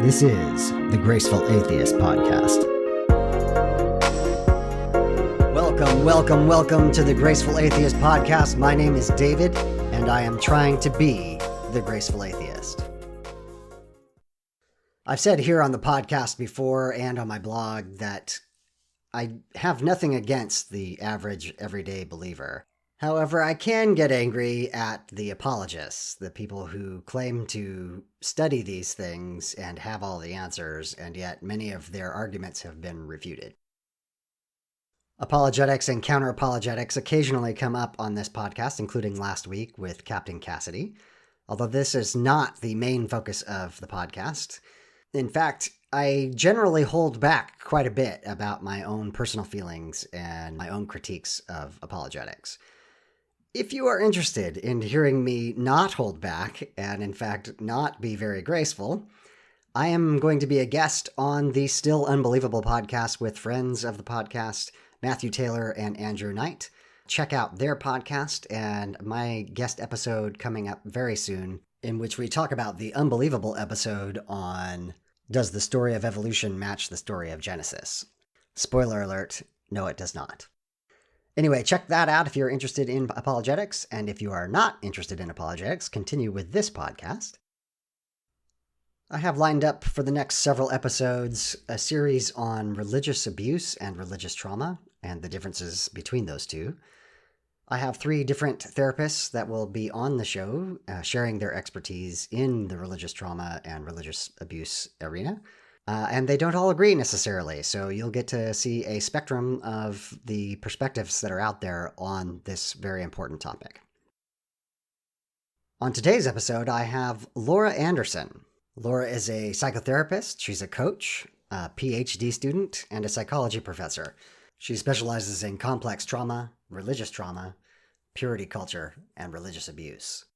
This is the Graceful Atheist Podcast. Welcome to the Graceful Atheist Podcast. My name is David, and I am trying to be the Graceful Atheist. I've said here on the podcast before and on my blog that I have nothing against the average everyday believer. However, I can get angry at the apologists, the people who claim to study these things and have all the answers, and yet many of their arguments have been refuted. Apologetics and counter-apologetics occasionally come up on this podcast, including last week with Captain Cassidy, although this is not the main focus of the podcast. In fact, I generally hold back quite a bit about my own personal feelings and my own critiques of apologetics. If you are interested in hearing me not hold back and, in fact, not be very graceful, I am going to be a guest on the Still Unbelievable podcast with friends of the podcast, Matthew Taylor and Andrew Knight. Check out their podcast and my guest episode coming up very soon, in which we talk about the unbelievable episode on Does the Story of Evolution Match the Story of Genesis? Spoiler alert, no it does not. Anyway, check that out if you're interested in apologetics, and if you are not interested in apologetics, continue with this podcast. I have lined up for the next several episodes a series on religious abuse and religious trauma, and the differences between those two. I have 3 different therapists that will be on the show, sharing their expertise in the religious trauma and religious abuse arena. And they don't all agree necessarily, so you'll get to see a spectrum of the perspectives that are out there on this very important topic. On today's episode, I have Laura Anderson. Laura is a psychotherapist, she's a coach, a PhD student, and a psychology professor. She specializes in complex trauma, religious trauma, purity culture, and religious abuse.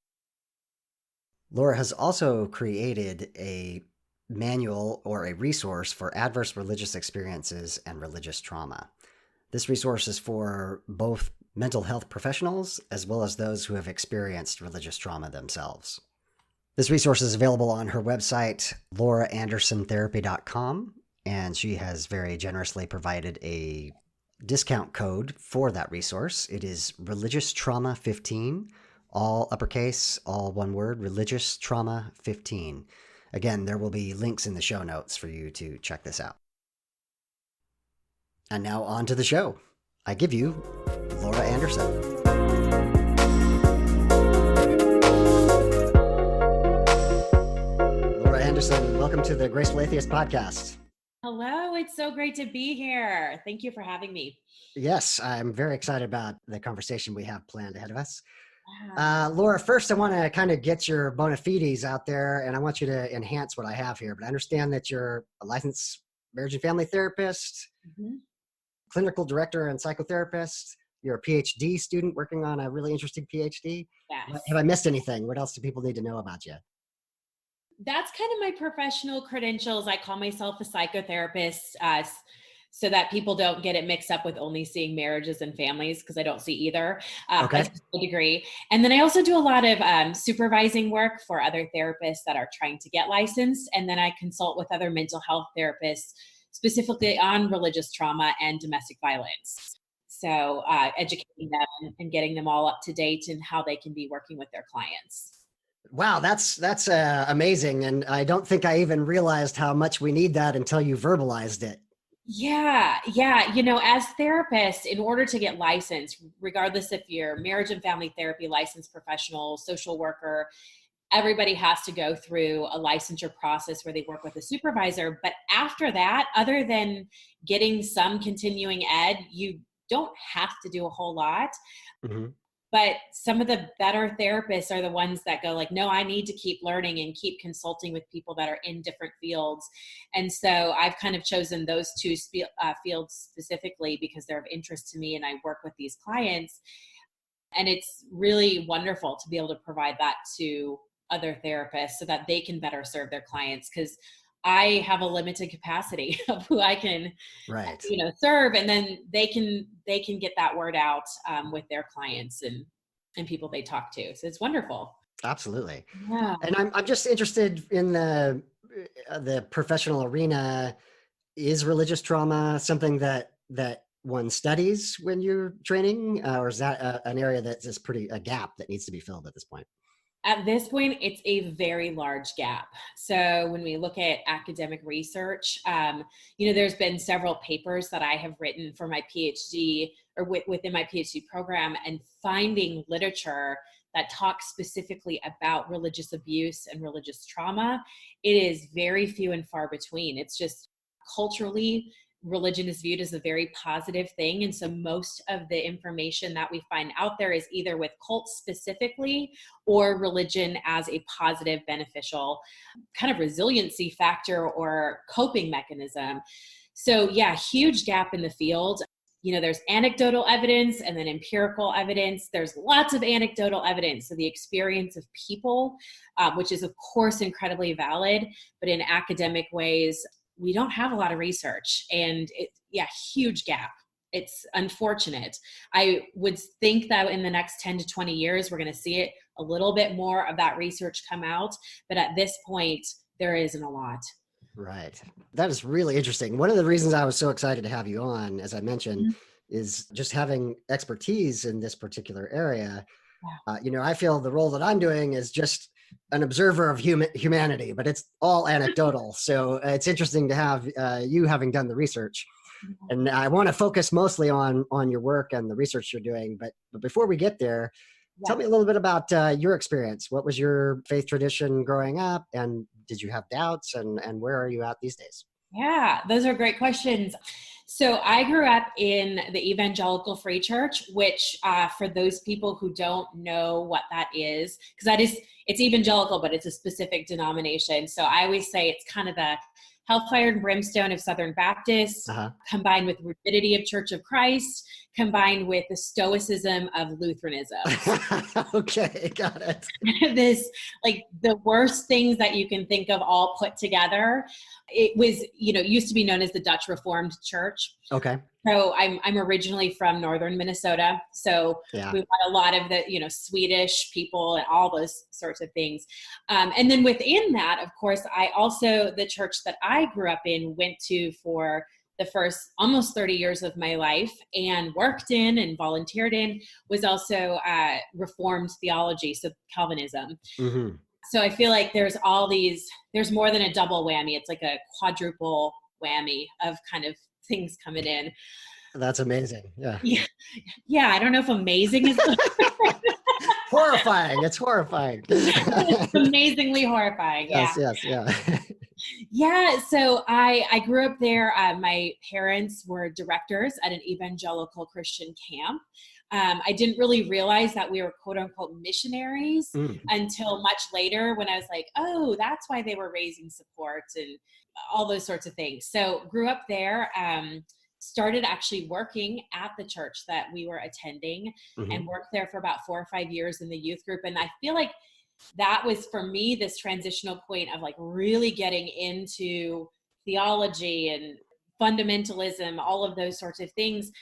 Laura has also created a manual or a resource for adverse religious experiences and religious trauma. This resource is for both mental health professionals as well as those who have experienced religious trauma themselves. This resource is available on her website, lauraandersontherapy.com, and she has very generously provided a discount code for that resource. It is Religious Trauma 15, all uppercase, all one word, Religious Trauma 15. Again, there will be links in the show notes for you to check this out. And now on to the show. I give you Laura Anderson. Laura Anderson, welcome to the Graceful Atheist Podcast. Hello, it's so great to be here. Thank you for having me. Yes, I'm very excited about the conversation we have planned ahead of us. Laura, first I want to kind of get your bona fides out there, and I want you to enhance what I have here. But I understand that you're a licensed marriage and family therapist, clinical director and psychotherapist. You're a PhD student working on a really interesting PhD. Yes. Have I missed anything? What else do people need to know about you? That's kind of my professional credentials. I call myself a psychotherapist so that people don't get it mixed up with only seeing marriages and families, because I don't see either Okay. as a degree. And then I also do a lot of supervising work for other therapists that are trying to get licensed. And then I consult with other mental health therapists specifically on religious trauma and domestic violence. So educating them and getting them all up to date in how they can be working with their clients. Wow, that's amazing. And I don't think I even realized how much we need that until you verbalized it. Yeah. You know, as therapists, in order to get licensed, regardless if you're marriage and family therapy licensed professional, social worker, everybody has to go through a licensure process where they work with a supervisor. But after that, other than getting some continuing ed, you don't have to do a whole lot. Mm-hmm. But some of the better therapists are the ones that go like, no, I need to keep learning and keep consulting with people that are in different fields. And so I've kind of chosen those 2 fields specifically because they're of interest to me and I work with these clients. And it's really wonderful to be able to provide that to other therapists so that they can better serve their clients, because I have a limited capacity of who I can, serve, and then they can get that word out with their clients and people they talk to. So it's wonderful. Absolutely. Yeah. And I'm just interested in the the professional arena, is religious trauma something that one studies when you're training, or is that an area that's just a gap that needs to be filled at this point? At this point, it's a very large gap. So when we look at academic research, there's been several papers that I have written for my PhD or within my PhD program, and finding literature that talks specifically about religious abuse and religious trauma, it is very few and far between. It's just culturally, religion is viewed as a very positive thing. And so most of the information that we find out there is either with cults specifically or religion as a positive, beneficial kind of resiliency factor or coping mechanism. So yeah, huge gap in the field. There's anecdotal evidence and then empirical evidence. There's lots of anecdotal evidence. So the experience of people, which is of course incredibly valid, but in academic ways, we don't have a lot of research, and huge gap. It's unfortunate. I would think that in the next 10 to 20 years, we're going to see it a little bit more of that research come out. But at this point, there isn't a lot. Right. That is really interesting. One of the reasons I was so excited to have you on, as I mentioned, is just having expertise in this particular area. Yeah. I feel the role that I'm doing is just an observer of humanity, but it's all anecdotal. So it's interesting to have you having done the research. And I want to focus mostly on your work and the research you're doing. But before we get there, tell me a little bit about your experience. What was your faith tradition growing up? And did you have doubts? And where are you at these days? Yeah, those are great questions. So I grew up in the Evangelical Free Church, which for those people who don't know what that is, because it's evangelical, but it's a specific denomination. So I always say it's kind of the hellfire and brimstone of Southern Baptists, combined with rigidity of Church of Christ, combined with the stoicism of Lutheranism. Okay, got it. This, like, the worst things that you can think of all put together. It was, used to be known as the Dutch Reformed Church. Okay. So I'm originally from northern Minnesota. So we've got a lot of the, Swedish people and all those sorts of things. And then within that, of course, the church that I grew up in went to for the first almost 30 years of my life and worked in and volunteered in was also Reformed theology, so Calvinism. Mm-hmm. So I feel like there's more than a double whammy. It's like a quadruple whammy of kind of things coming in. That's amazing. Yeah. Yeah. I don't know if amazing is horrifying. It's horrifying. It's amazingly horrifying. Yes. Yeah. Yes. Yeah. Yeah. So I grew up there. My parents were directors at an evangelical Christian camp. I didn't really realize that we were quote unquote missionaries until much later, when I was like, oh, that's why they were raising support and all those sorts of things. So grew up there, started actually working at the church that we were attending, and worked there for about 4 or 5 years in the youth group. And I feel like that was for me this transitional point of like really getting into theology and fundamentalism, all of those sorts of things,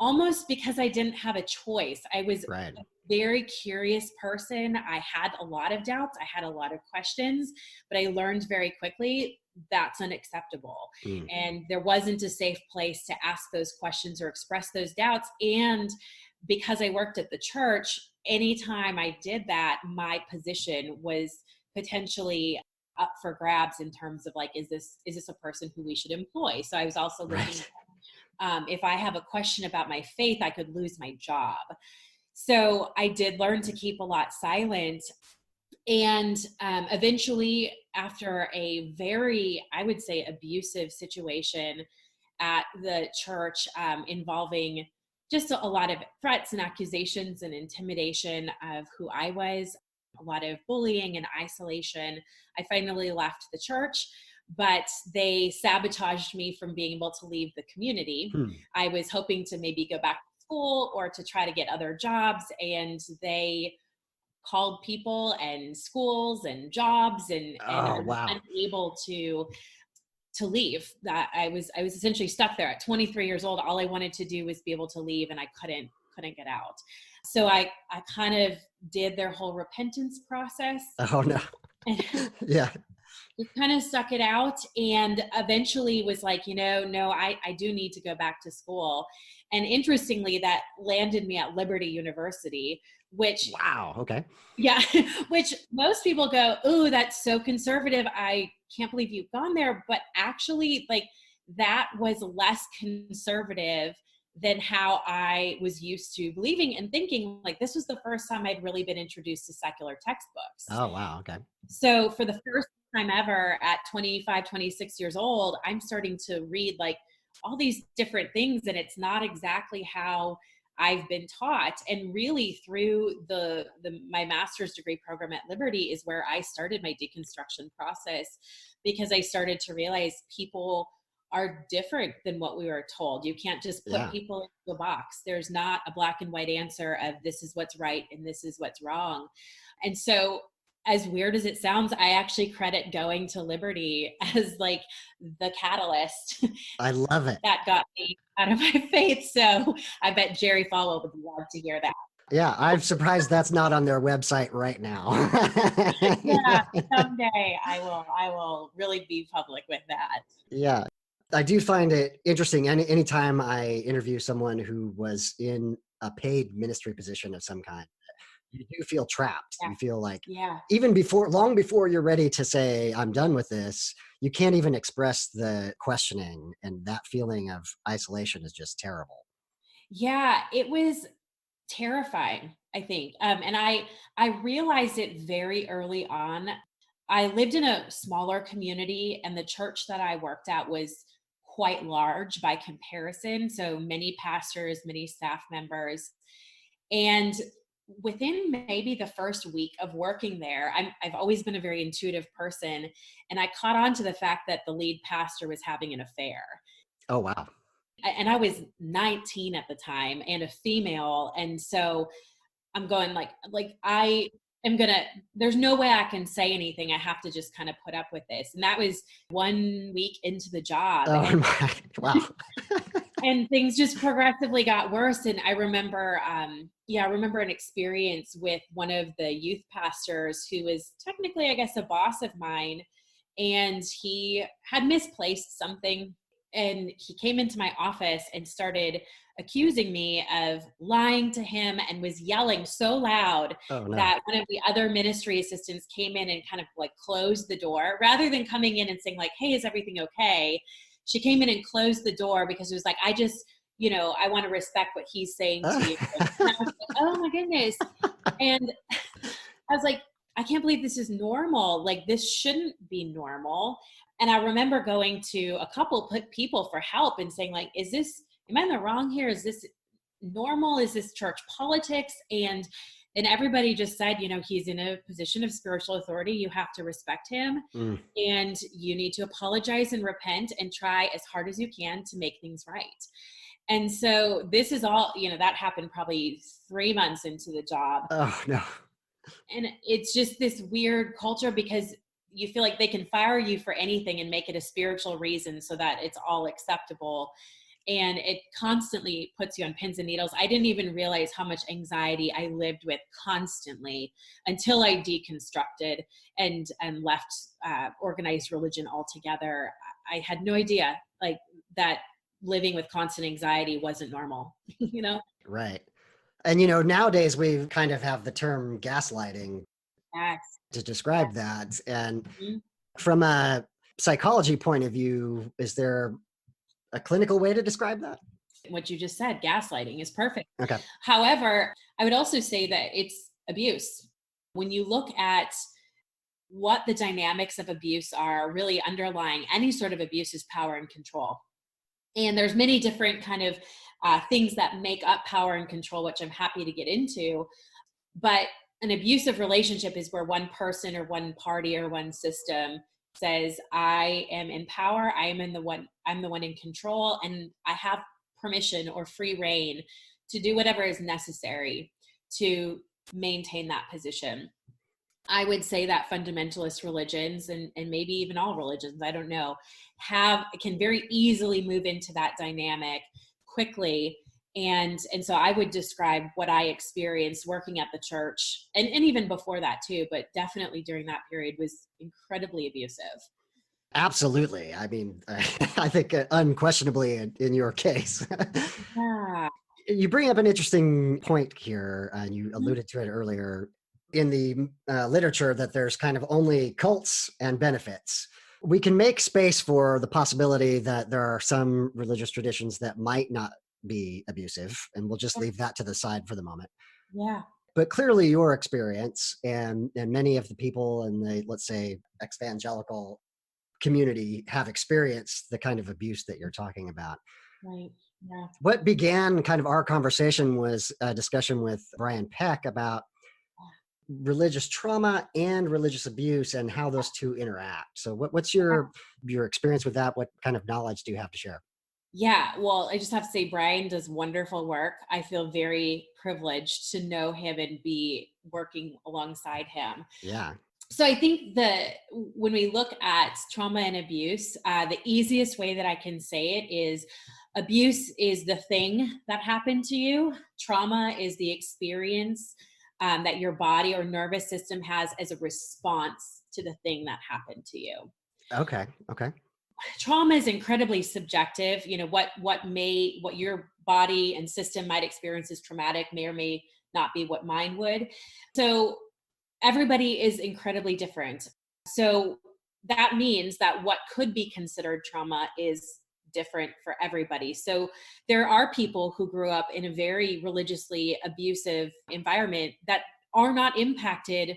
almost because I didn't have a choice. I was a very curious person. I had a lot of doubts. I had a lot of questions, but I learned very quickly that's unacceptable. And there wasn't a safe place to ask those questions or express those doubts. And because I worked at the church, anytime I did that, my position was potentially up for grabs in terms of like, is this a person who we should employ? So I was also looking if I have a question about my faith, I could lose my job. So I did learn to keep a lot silent. And eventually, after a very, I would say, abusive situation at the church involving just a lot of threats and accusations and intimidation of who I was, a lot of bullying and isolation, I finally left the church. But they sabotaged me from being able to leave the community. I was hoping to maybe go back to school or to try to get other jobs, and they called people and schools and jobs and I was unable to leave. That I was essentially stuck there at 23 years old. All I wanted to do was be able to leave, and I couldn't get out. So I kind of did their whole repentance process. Oh no. Yeah. just kind of stuck it out, and eventually was like, no, I do need to go back to school. And interestingly, that landed me at Liberty University, which, Wow. Okay. yeah, which most people go, oh, that's so conservative, I can't believe you've gone there. But actually, like, that was less conservative than how I was used to believing and thinking. Like, this was the first time I'd really been introduced to secular textbooks. Oh, wow. Okay. So for the first time ever at 25, 26 years old, I'm starting to read like all these different things, and it's not exactly how I've been taught. And really through my master's degree program at Liberty is where I started my deconstruction process, because I started to realize people are different than what we were told. You can't just put people into a box. There's not a black and white answer of this is what's right and this is what's wrong. And so, as weird as it sounds, I actually credit going to Liberty as like the catalyst. I love it. That got me out of my faith. So I bet Jerry Falwell would love to hear that. Yeah, I'm surprised that's not on their website right now. Yeah, someday I will really be public with that. Yeah. I do find it interesting. Anytime I interview someone who was in a paid ministry position of some kind, you do feel trapped. Yeah. You feel like Yeah. even long before you're ready to say, I'm done with this, you can't even express the questioning. And that feeling of isolation is just terrible. Yeah, it was terrifying, I think. And I realized it very early on. I lived in a smaller community, and the church that I worked at was quite large by comparison. So many pastors, many staff members. And within maybe the first week of working there, I've always been a very intuitive person. And I caught on to the fact that the lead pastor was having an affair. Oh, wow. And I was 19 at the time and a female. And so I'm going like I am going to, there's no way I can say anything. I have to just kind of put up with this. And that was 1 week into the job. Oh, my, wow. And things just progressively got worse. And I remember, I remember an experience with one of the youth pastors who was technically, I guess, a boss of mine. And he had misplaced something. And he came into my office and started accusing me of lying to him, and was yelling so loud that one of the other ministry assistants came in and kind of like closed the door, rather than coming in and saying like, hey, is everything okay? She came in and closed the door because it was like, I just, I want to respect what he's saying to you. And I was like, oh my goodness. And I was like, I can't believe this is normal. Like, this shouldn't be normal. And I remember going to a couple people for help and saying like, am I in the wrong here? Is this normal? Is this church politics? And everybody just said, he's in a position of spiritual authority. You have to respect him, and you need to apologize and repent and try as hard as you can to make things right. And so this is all, that happened probably 3 months into the job. Oh, no. And it's just this weird culture, because you feel like they can fire you for anything and make it a spiritual reason so that it's all acceptable. And it constantly puts you on pins and needles. I didn't even realize how much anxiety I lived with constantly until I deconstructed and left organized religion altogether. I had no idea like that living with constant anxiety wasn't normal, Right. And, nowadays we kind of have the term gaslighting to describe that. And from a psychology point of view, is there a clinical way to describe that? What you just said, gaslighting, is perfect. Okay. However, I would also say that it's abuse. When you look at what the dynamics of abuse are, really underlying any sort of abuse is power and control. And there's many different kind of things that make up power and control, which I'm happy to get into. But an abusive relationship is where one person or one party or one system says, I am in power, I'm the one in control, and I have permission or free reign to do whatever is necessary to maintain that position. I would say that fundamentalist religions, and maybe even all religions, I don't know, can very easily move into that dynamic quickly. And so I would describe what I experienced working at the church, and even before that too, but definitely during that period was incredibly abusive. Absolutely. I mean, I think unquestionably in your case. Yeah. You bring up an interesting point here, and you alluded to it earlier in the literature that there's kind of only cults and benefits. We can make space for the possibility that there are some religious traditions that might not be abusive, and we'll just leave that to the side for the moment. Yeah. But clearly, your experience and many of the people in the, let's say, evangelical community have experienced the kind of abuse that you're talking about. Right. Yeah. What began kind of our conversation was a discussion with Brian Peck about religious trauma and religious abuse and how those two interact. So what's your experience with that? What kind of knowledge do you have to share? Yeah, well, I just have to say Brian does wonderful work. I feel very privileged to know him and be working alongside him. Yeah. So I think that when we look at trauma and abuse, the easiest way that I can say it is abuse is the thing that happened to you. Trauma is the experience that your body or nervous system has as a response to the thing that happened to you. Okay. Okay. Trauma is incredibly subjective. You know, what your body and system might experience as traumatic may or may not be what mine would. So everybody is incredibly different. So that means that what could be considered trauma is different for everybody. So there are people who grew up in a very religiously abusive environment that are not impacted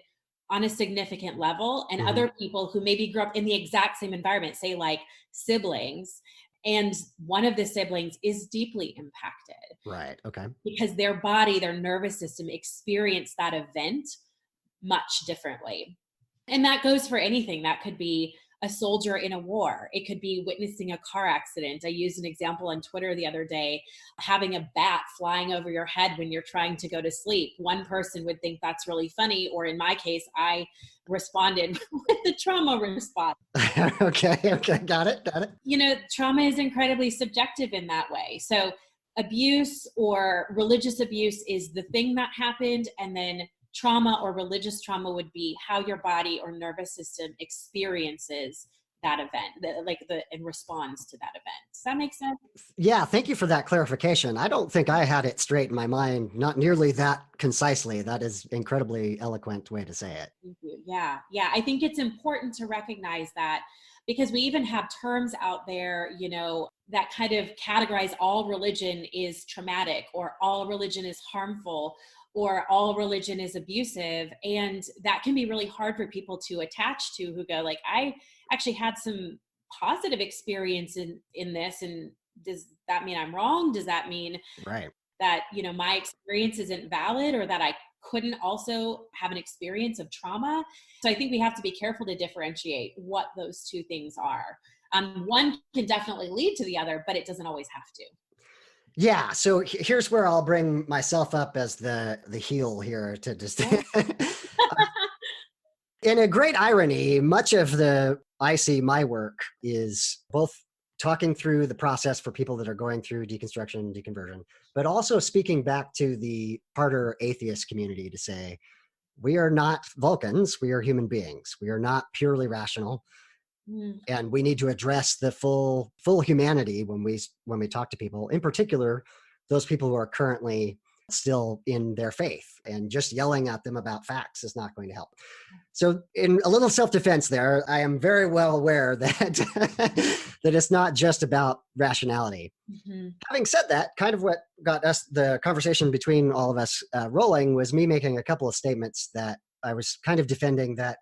on a significant level, and other people who maybe grew up in the exact same environment, say like siblings, and one of the siblings is deeply impacted. Right. Okay. Because their body, their nervous system experienced that event much differently. And that goes for anything. That could be a soldier in a war. It could be witnessing a car accident. I used an example on Twitter the other day, having a bat flying over your head when you're trying to go to sleep. One person would think that's really funny, or in my case, I responded with the trauma response. Okay. Got it. You know, trauma is incredibly subjective in that way. So abuse or religious abuse is the thing that happened, and then trauma or religious trauma would be how your body or nervous system experiences that event, and responds to that event. Does that make sense? Yeah, thank you for that clarification. I don't think I had it straight in my mind, not nearly that concisely. That is incredibly eloquent way to say it. Thank you. Yeah. I think it's important to recognize that, because we even have terms out there, you know, that kind of categorize all religion is traumatic, or all religion is harmful, or all religion is abusive. And that can be really hard for people to attach to, who go like, I actually had some positive experience in this. And does that mean I'm wrong? Does that mean Right. that, you know, my experience isn't valid, or that I couldn't also have an experience of trauma? So I think we have to be careful to differentiate what those two things are. One can definitely lead to the other, but it doesn't always have to. Yeah, so here's where I'll bring myself up as the heel here to just in a great irony, much of the I see my work is both talking through the process for people that are going through deconstruction and deconversion, but also speaking back to the harder atheist community to say, we are not Vulcans, we are human beings. We are not purely rational. And we need to address the full humanity when we talk to people, in particular, those people who are currently still in their faith, and just yelling at them about facts is not going to help. So in a little self-defense there, I am very well aware that that it's not just about rationality. Having said that, kind of what got us, the conversation between all of us rolling, was me making a couple of statements that I was kind of defending, that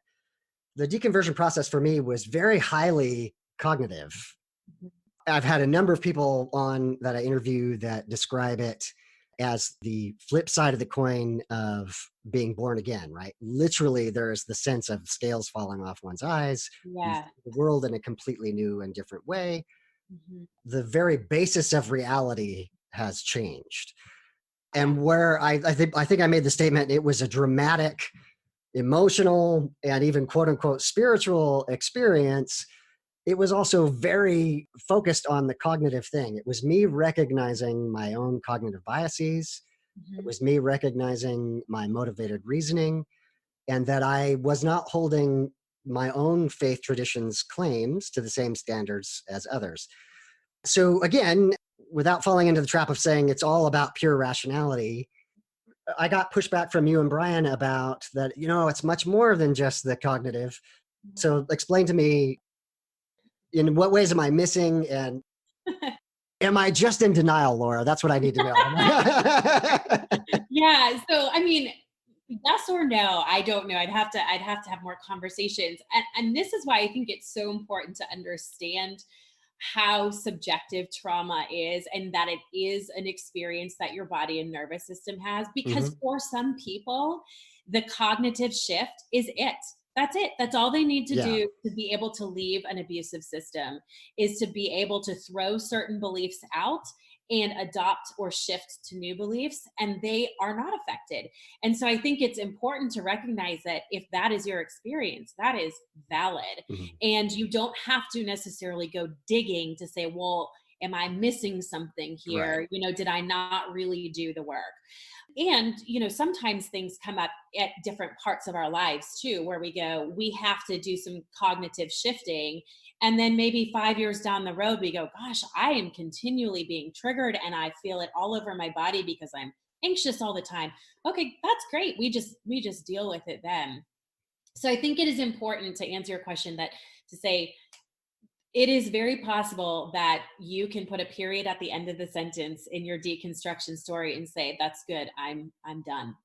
the deconversion process for me was very highly cognitive. I've had a number of people on that I interview that describe it as the flip side of the coin of being born again, right? Literally, there's the sense of scales falling off one's eyes, Yeah. the world in a completely new and different way. The very basis of reality has changed. And where I think I made the statement, it was a dramatic, emotional, and even quote unquote spiritual experience. it was also very focused on the cognitive thing. It was me recognizing my own cognitive biases. It Mhm. was me recognizing my motivated reasoning, and that I was not holding my own faith tradition's claims to the same standards as others. So again, without falling into the trap of saying it's all about pure rationality, I got pushback from you and Brian about that, it's much more than just the cognitive. So explain to me, in what ways am I missing, and am I just in denial, Laura? That's what I need to know. Yeah. So, I mean, yes or no, I don't know. I'd have to have more conversations. And this is why I think it's so important to understand how subjective trauma is, and that it is an experience that your body and nervous system has, because Mhm. for some people the cognitive shift is it. That's it. That's all they need to Yeah. do to be able to leave an abusive system, is to be able to throw certain beliefs out and adopt or shift to new beliefs, and they are not affected. And so I think it's important to recognize that if that is your experience, that is valid. Mhm. And you don't have to necessarily go digging to say, well, am I missing something Right. here? Did I not really do the work? And sometimes things come up at different parts of our lives too, where we have to do some cognitive shifting, and then maybe 5 years down the road we go, gosh, I am continually being triggered and I feel it all over my body because I'm anxious all the time. Okay, that's great. We just deal with it then. So I think it is important to answer your question, that to say it is very possible that you can put a period at the end of the sentence in your deconstruction story and say, that's good, I'm done.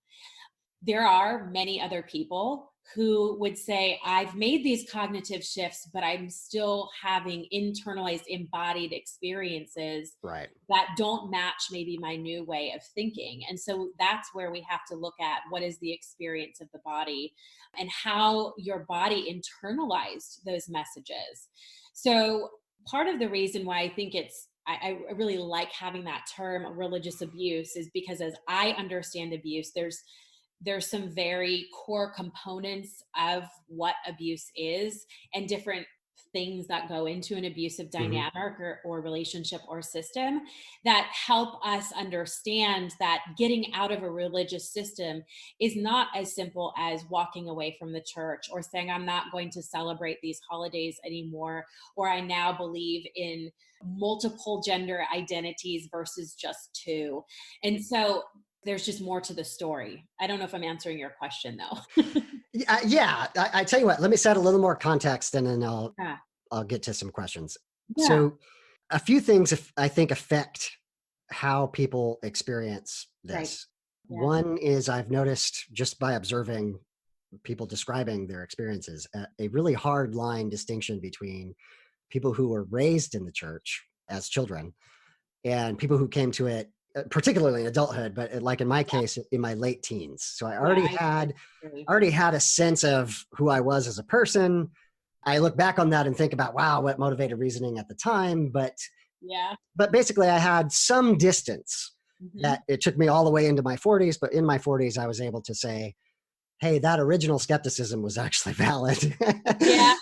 There are many other people who would say, I've made these cognitive shifts, but I'm still having internalized, embodied experiences Right. that don't match maybe my new way of thinking. And so that's where we have to look at what is the experience of the body and how your body internalized those messages. So part of the reason why I think I really like having that term religious abuse is because, as I understand abuse, there's some very core components of what abuse is, and different things that go into an abusive Mhm. dynamic or relationship or system, that help us understand that getting out of a religious system is not as simple as walking away from the church or saying, I'm not going to celebrate these holidays anymore, or I now believe in multiple gender identities versus just two. And so there's just more to the story. I don't know if I'm answering your question though. Yeah. I tell you what. Let me set a little more context, and then Yeah. I'll get to some questions. Yeah. So, a few things I think affect how people experience Right. this. Yeah. One is, I've noticed just by observing people describing their experiences, a really hard line distinction between people who were raised in the church as children and people who came to it, particularly in adulthood, but like in my case, in my late teens. So I Yeah. already I had agree. already had a sense of who I was as a person. I look back on that and think about, wow, what motivated reasoning at the time. Yeah. But basically, I had some distance Hmm. that it took me all the way into my 40s. But in my 40s, I was able to say, hey, that original skepticism was actually valid. Yeah.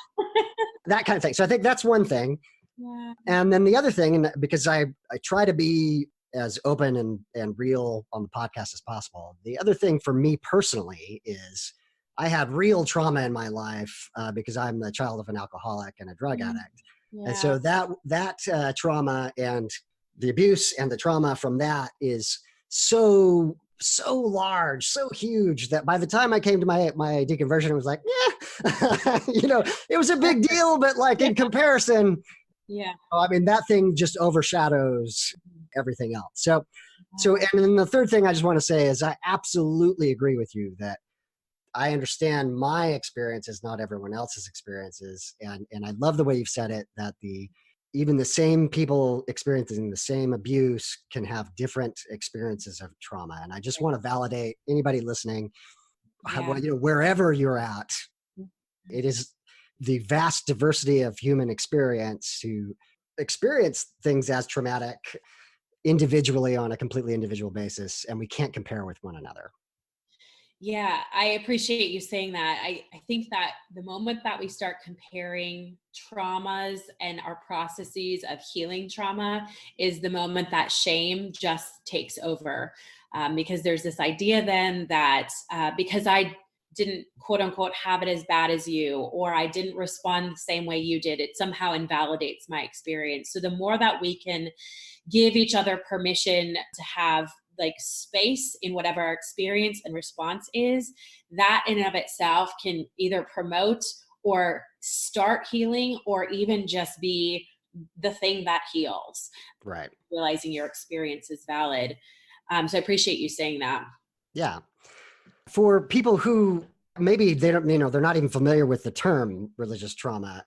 That kind of thing. So I think that's one thing. Yeah. And then the other thing, and because I try to be as open and real on the podcast as possible. The other thing for me personally is I had real trauma in my life because I'm the child of an alcoholic and a drug Mm. addict. And Yeah. so that trauma and the abuse and the trauma from that is so large, so huge, that by the time I came to my deconversion, it was like, yeah, it was a big deal, but like Yeah. in comparison, Yeah. I mean, that thing just overshadows everything else. So, Yeah. and then the third thing I just want to say is I absolutely agree with you that I understand my experience is not everyone else's experiences. And I love the way you've said it, that even the same people experiencing the same abuse can have different experiences of trauma. And I just want to validate anybody listening, Yeah. wherever you're at, it is the vast diversity of human experience to experience things as traumatic individually on a completely individual basis, and we can't compare with one another. Yeah, I appreciate you saying that. I think that the moment that we start comparing traumas and our processes of healing trauma is the moment that shame just takes over. Because there's this idea then that because I didn't quote unquote have it as bad as you, or I didn't respond the same way you did, it somehow invalidates my experience. So the more that we can give each other permission to have like space in whatever our experience and response is, that in and of itself can either promote or start healing, or even just be the thing that heals, Right. realizing your experience is valid. So I appreciate you saying that. Yeah. For people who maybe they don't, they're not even familiar with the term religious trauma,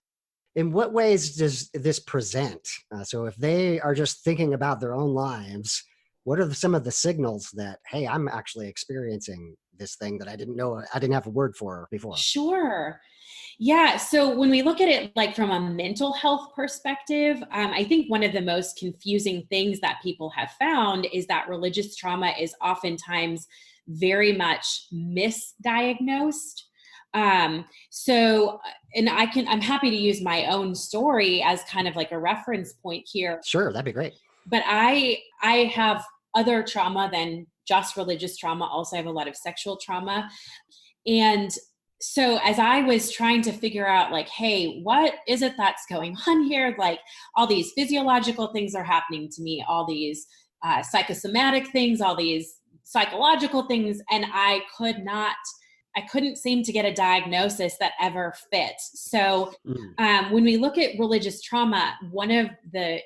in what ways does this present? So if they are just thinking about their own lives, what are some of the signals that, hey, I'm actually experiencing this thing that I didn't know, I didn't have a word for before? Sure. Yeah. So when we look at it like from a mental health perspective, I think one of the most confusing things that people have found is that religious trauma is oftentimes very much misdiagnosed. And I'm happy to use my own story as kind of like a reference point here. Sure, that'd be great. But I have other trauma than just religious trauma. Also, I have a lot of sexual trauma. And so as I was trying to figure out like, hey, what is it that's going on here? Like all these physiological things are happening to me, all these psychosomatic things, all these psychological things. And I couldn't seem to get a diagnosis that ever fit. So Mm, when we look at religious trauma, one of the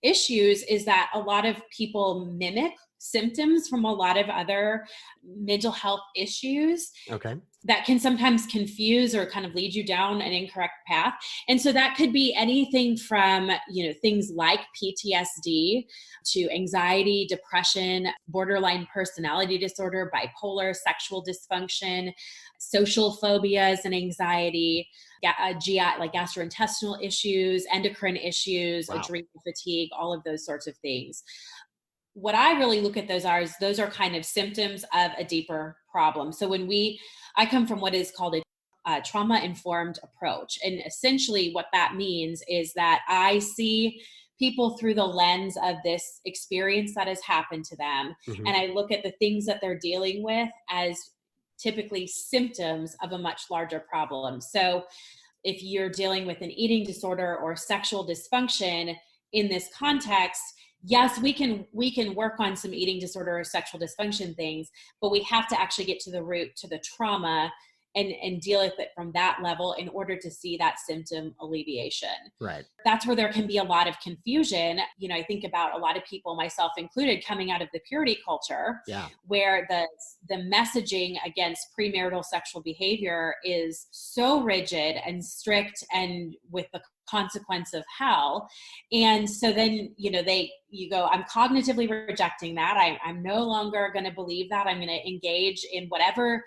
issues is that a lot of people mimic symptoms from a lot of other mental health issues okay. that can sometimes confuse or kind of lead you down an incorrect path. And so that could be anything from, things like PTSD to anxiety, depression, borderline personality disorder, bipolar, sexual dysfunction, social phobias and anxiety, GI, like gastrointestinal issues, endocrine issues, Wow. adrenal fatigue, all of those sorts of things. What I really look at those are kind of symptoms of a deeper problem. So I come from what is called a trauma informed approach. And essentially, what that means is that I see people through the lens of this experience that has happened to them. Hmm. And I look at the things that they're dealing with as typically symptoms of a much larger problem. So if you're dealing with an eating disorder or sexual dysfunction in this context, yes, we can work on some eating disorder or sexual dysfunction things, but we have to actually get to the root, to the trauma, and deal with it from that level in order to see that symptom alleviation. Right. That's where there can be a lot of confusion. I think about a lot of people, myself included, coming out of the purity culture, Yeah. where the messaging against premarital sexual behavior is so rigid and strict, and with the consequence of hell. And so then, you go, I'm cognitively rejecting that. I'm no longer going to believe that. I'm going to engage in whatever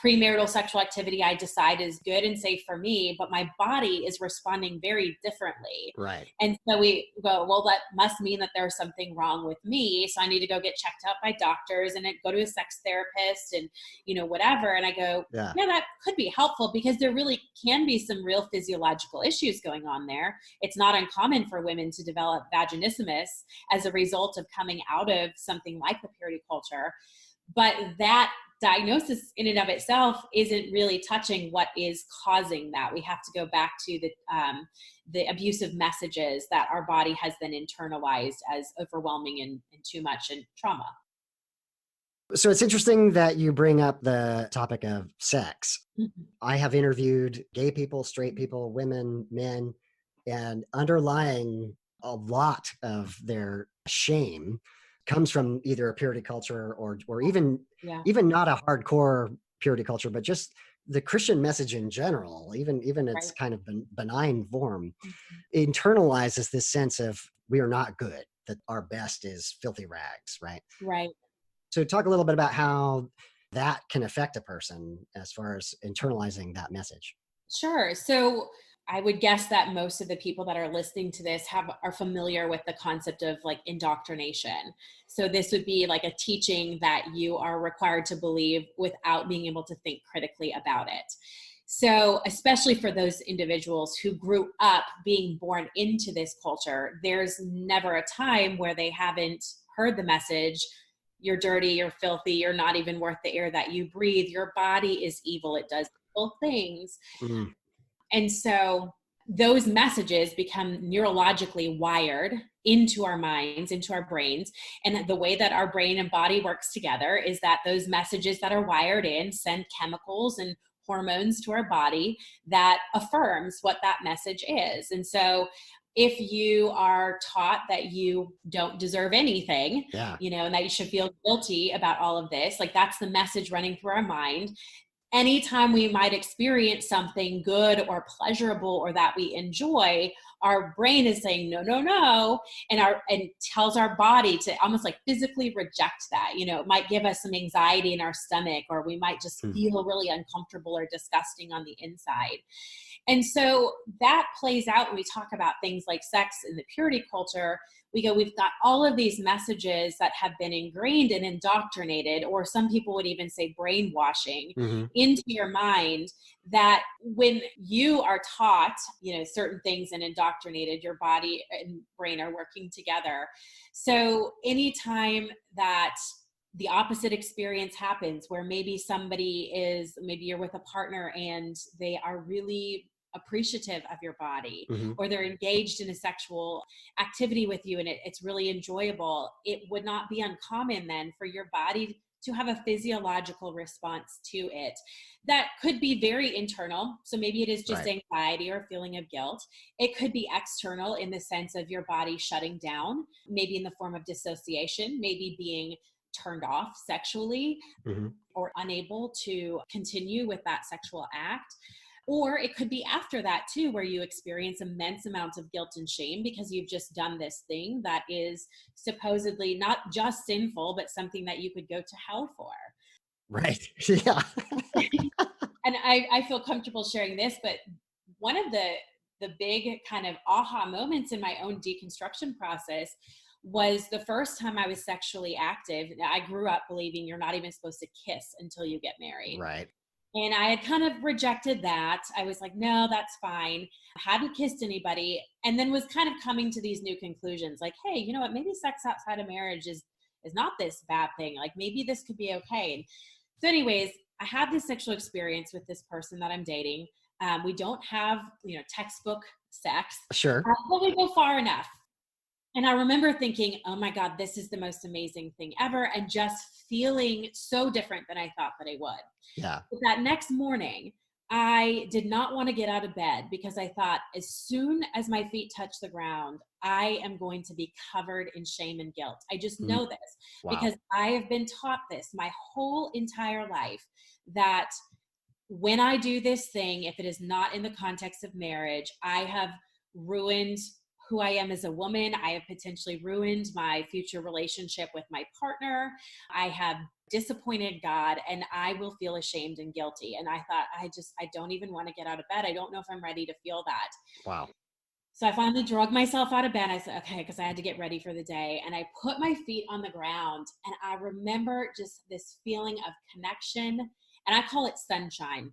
premarital sexual activity I decide is good and safe for me, but my body is responding very differently. Right. And so we go, well, that must mean that there's something wrong with me. So I need to go get checked out by doctors and go to a sex therapist and, whatever. And I go, Yeah. yeah, that could be helpful because there really can be some real physiological issues going on there. It's not uncommon for women to develop vaginismus as a result of coming out of something like the purity culture. But that diagnosis in and of itself isn't really touching what is causing that. We have to go back to the abusive messages that our body has then internalized as overwhelming and too much and trauma. So it's interesting that you bring up the topic of sex. Mhm. I have interviewed gay people, straight people, women, men, and underlying a lot of their shame comes from either a purity culture or Yeah, even not a hardcore purity culture, but just the Christian message in general, even its right. kind of benign form, Mhm. internalizes this sense of we are not good, that our best is filthy rags, right? Right. So talk a little bit about how that can affect a person as far as internalizing that message. Sure. So I would guess that most of the people that are listening to this are familiar with the concept of like indoctrination. So this would be like a teaching that you are required to believe without being able to think critically about it. So especially for those individuals who grew up being born into this culture, there's never a time where they haven't heard the message, you're dirty, you're filthy, you're not even worth the air that you breathe, your body is evil, it does evil things. Mm. And so those messages become neurologically wired into our minds, into our brains. And the way that our brain and body works together is that those messages that are wired in send chemicals and hormones to our body that affirms what that message is. And so if you are taught that you don't deserve anything, Yeah. and that you should feel guilty about all of this, like that's the message running through our mind. Anytime we might experience something good or pleasurable or that we enjoy, our brain is saying no, no, no, and tells our body to almost like physically reject that. It might give us some anxiety in our stomach, or we might just feel really uncomfortable or disgusting on the inside. And so that plays out when we talk about things like sex in the purity culture. We've got all of these messages that have been ingrained and indoctrinated, or some people would even say brainwashing, into your mind, that when you are taught, certain things and indoctrinated, your body and brain are working together. So anytime that the opposite experience happens, where maybe maybe you're with a partner and they are really appreciative of your body, or they're engaged in a sexual activity with you and it's really enjoyable, it would not be uncommon then for your body to have a physiological response to it that could be very internal. So maybe it is just anxiety or a feeling of guilt. It could be external in the sense of your body shutting down, maybe in the form of dissociation, maybe being turned off sexually, or unable to continue with that sexual act. Or it could be after that too, where you experience immense amounts of guilt and shame because you've just done this thing that is supposedly not just sinful, but something that you could go to hell for. Right. Yeah. And I feel comfortable sharing this, but one of the big kind of aha moments in my own deconstruction process was the first time I was sexually active. I grew up believing you're not even supposed to kiss until you get married. Right. And I had kind of rejected that. I was like, no, that's fine. I hadn't kissed anybody. And then was kind of coming to these new conclusions like, hey, you know what? Maybe sex outside of marriage is not this bad thing. Like maybe this could be okay. And so anyways, I had this sexual experience with this person that I'm dating. We don't have, textbook sex. Sure. But we go far enough. And I remember thinking, oh my God, this is the most amazing thing ever. And just feeling so different than I thought that I would. Yeah. But that next morning, I did not want to get out of bed because I thought as soon as my feet touch the ground, I am going to be covered in shame and guilt. I just know this because I have been taught this my whole entire life, that when I do this thing, if it is not in the context of marriage, I have ruined who I am as a woman. I have potentially ruined my future relationship with my partner. I have disappointed God, and I will feel ashamed and guilty. And I thought, I don't even want to get out of bed. I don't know if I'm ready to feel that. Wow. So I finally drug myself out of bed. I said, okay, because I had to get ready for the day. And I put my feet on the ground, and I remember just this feeling of connection. And I call it sunshine,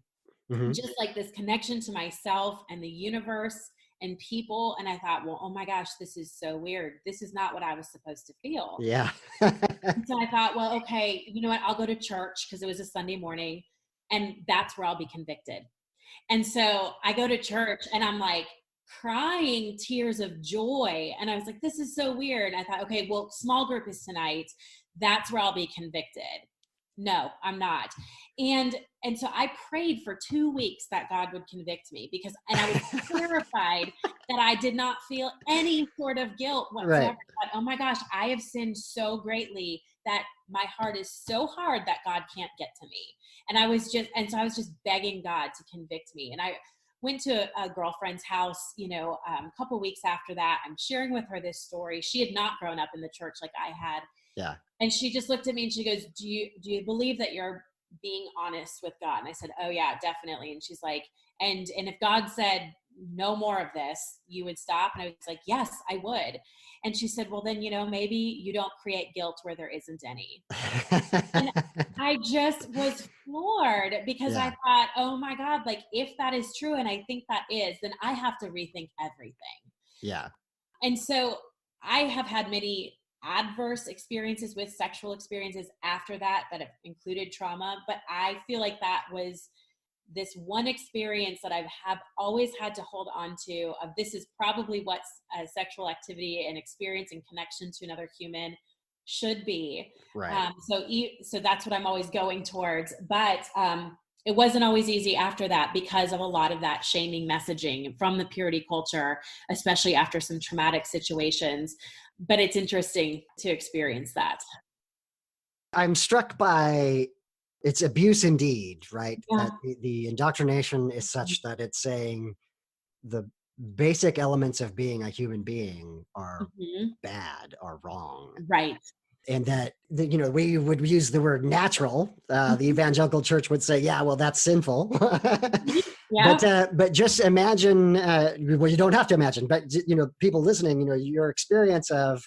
just like this connection to myself and the universe and people. And I thought, well, oh my gosh, this is so weird. This is not what I was supposed to feel. Yeah. So I thought, well, okay, you know what? I'll go to church because it was a Sunday morning, and that's where I'll be convicted. And so I go to church and I'm like crying tears of joy. And I was like, this is so weird. I thought, okay, well, small group is tonight. That's where I'll be convicted. No, I'm not. And so I prayed for 2 weeks that God would convict me and I was terrified that I did not feel any sort of guilt whatsoever. Right. But, oh my gosh, I have sinned so greatly that my heart is so hard that God can't get to me. And so I was just begging God to convict me. And I went to a girlfriend's house, a couple weeks after that. I'm sharing with her this story. She had not grown up in the church like I had. Yeah. And she just looked at me and she goes, do you believe that you're being honest with God? And I said, oh yeah, definitely. And she's like, and if God said no more of this, you would stop? And I was like, yes, I would. And she said, well, then, maybe you don't create guilt where there isn't any. And I just was floored because I Yeah. thought, oh my God, like if that is true, and I think that is, then I have to rethink everything. Yeah. And so I have had many adverse experiences with sexual experiences after that have included trauma, but I feel like that was this one experience that have always had to hold on to, of this is probably what a sexual activity and experience and connection to another human should be. Right. So that's what I'm always going towards. But it wasn't always easy after that because of a lot of that shaming messaging from the purity culture, especially after some traumatic situations. But it's interesting to experience that. I'm struck by it's abuse indeed, right? Yeah. That the indoctrination is such that it's saying the basic elements of being a human being are Mhm. bad, are wrong. Right. And that, we would use the word natural. The Mhm. evangelical church would say, yeah, well, that's sinful. Yeah. But just imagine, well, you don't have to imagine, but, people listening, your experience of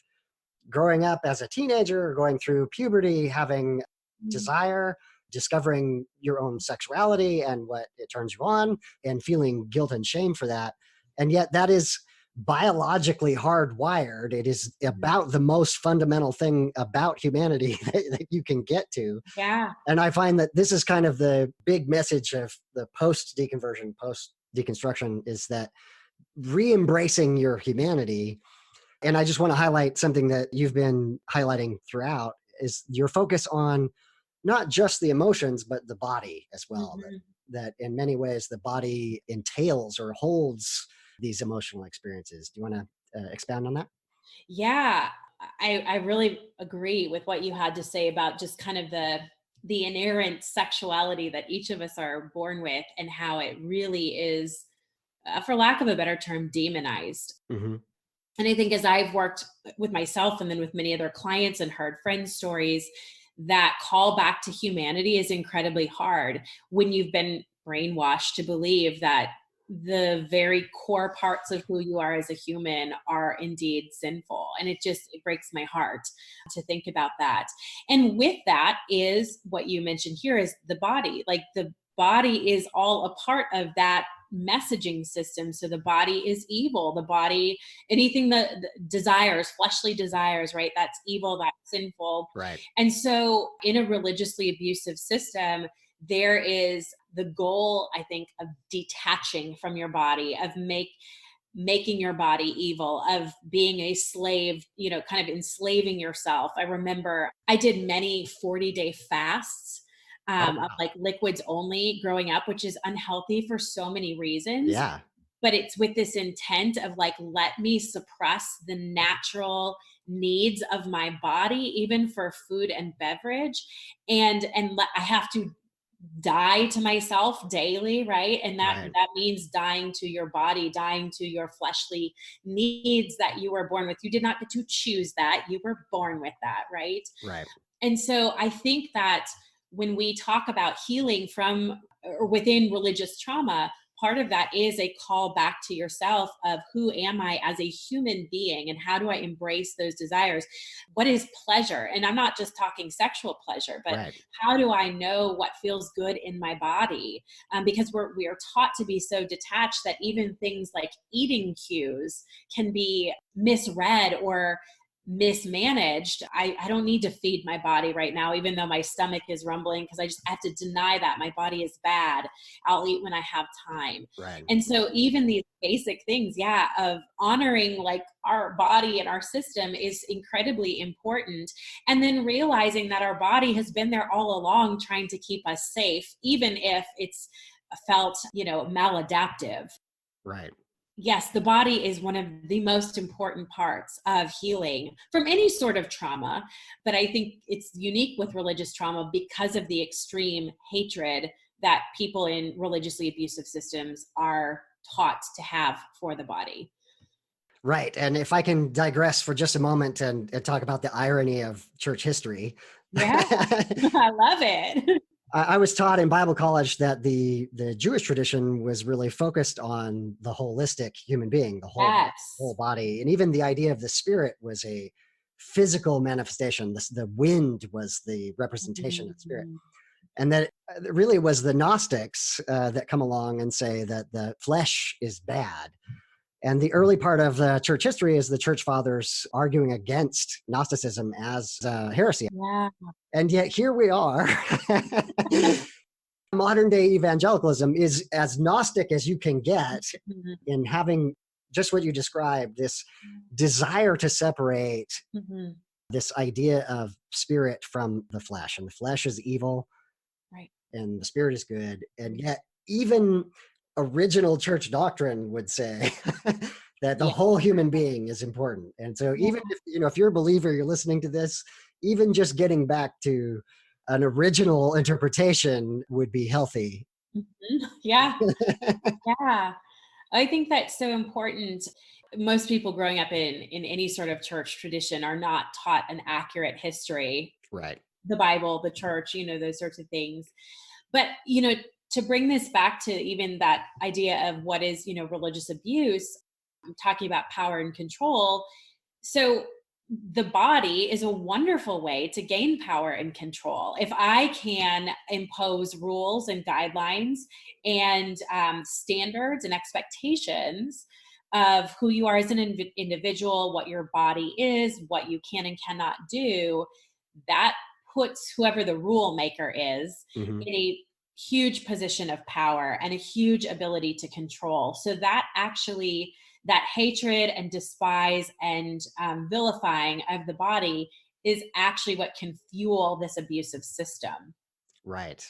growing up as a teenager, going through puberty, having desire, discovering your own sexuality and what it turns you on, and feeling guilt and shame for that. And yet that is biologically hardwired. It is about the most fundamental thing about humanity that you can get to. Yeah. And I find that this is kind of the big message of the post-deconversion, post-deconstruction, is that re-embracing your humanity. And I just want to highlight something that you've been highlighting throughout, is your focus on not just the emotions, but the body as well. Mhm. That in many ways, the body entails or holds these emotional experiences. Do you want to expand on that? Yeah, I really agree with what you had to say about just kind of the inherent sexuality that each of us are born with, and how it really is, for lack of a better term, demonized. Mm-hmm. And I think as I've worked with myself and then with many other clients and heard friends' stories, that call back to humanity is incredibly hard when you've been brainwashed to believe that the very core parts of who you are as a human are indeed sinful. And it breaks my heart to think about that. And with that is what you mentioned here, is the body. Like the body is all a part of that messaging system. So the body is evil. The body, anything that desires, fleshly desires, right? That's evil, that's sinful. Right. And so in a religiously abusive system, there is the goal, I think, of detaching from your body, of making your body evil, of being a slave, kind of enslaving yourself. I remember I did many 40-day fasts, Oh, of wow. like liquids only growing up, which is unhealthy for so many reasons. Yeah. But it's with this intent of like, let me suppress the natural needs of my body, even for food and beverage. I have to die to myself daily, right? And that Right. that means dying to your body, dying to your fleshly needs that you were born with. You did not get to choose that. You were born with that, right? Right. And so I think that when we talk about healing from or within religious trauma, part of that is a call back to yourself of who am I as a human being, and how do I embrace those desires? What is pleasure? And I'm not just talking sexual pleasure, but Right. how do I know what feels good in my body? Because we are taught to be so detached that even things like eating cues can be misread or mismanaged. I don't need to feed my body right now, even though my stomach is rumbling, because I just have to deny that my body is bad. I'll eat when I have time. Right. And so even these basic things, yeah, of honoring like our body and our system is incredibly important. And then realizing that our body has been there all along trying to keep us safe, even if it's felt, maladaptive. Right. Yes, the body is one of the most important parts of healing from any sort of trauma. But I think it's unique with religious trauma because of the extreme hatred that people in religiously abusive systems are taught to have for the body. Right. And if I can digress for just a moment and talk about the irony of church history. Yeah, I love it. I was taught in Bible college that the Jewish tradition was really focused on the holistic human being, the whole Yes. body. And even the idea of the spirit was a physical manifestation. The wind was the representation of spirit. Mhm. And that it really was the Gnostics that come along and say that the flesh is bad. And the early part of church history is the church fathers arguing against Gnosticism as heresy. Yeah. And yet here we are. Modern day evangelicalism is as Gnostic as you can get Mhm. in having just what you described, this desire to separate Mhm. this idea of spirit from the flesh. And the flesh is evil Right. and the spirit is good. And yet even original church doctrine would say that the Yeah. whole human being is important. And so Yeah. even if you're a believer, you're listening to this, even just getting back to an original interpretation would be healthy. Mhm. Yeah. Yeah. I think that's so important. Most people growing up in any sort of church tradition are not taught an accurate history, Right. the Bible, the church, those sorts of things. But, to bring this back to even that idea of what is, religious abuse, I'm talking about power and control. So the body is a wonderful way to gain power and control. If I can impose rules and guidelines and standards and expectations of who you are as an individual, what your body is, what you can and cannot do, that puts whoever the rule maker is Hmm. in a huge position of power and a huge ability to control. So that actually, that hatred and despise and vilifying of the body is actually what can fuel this abusive system. Right.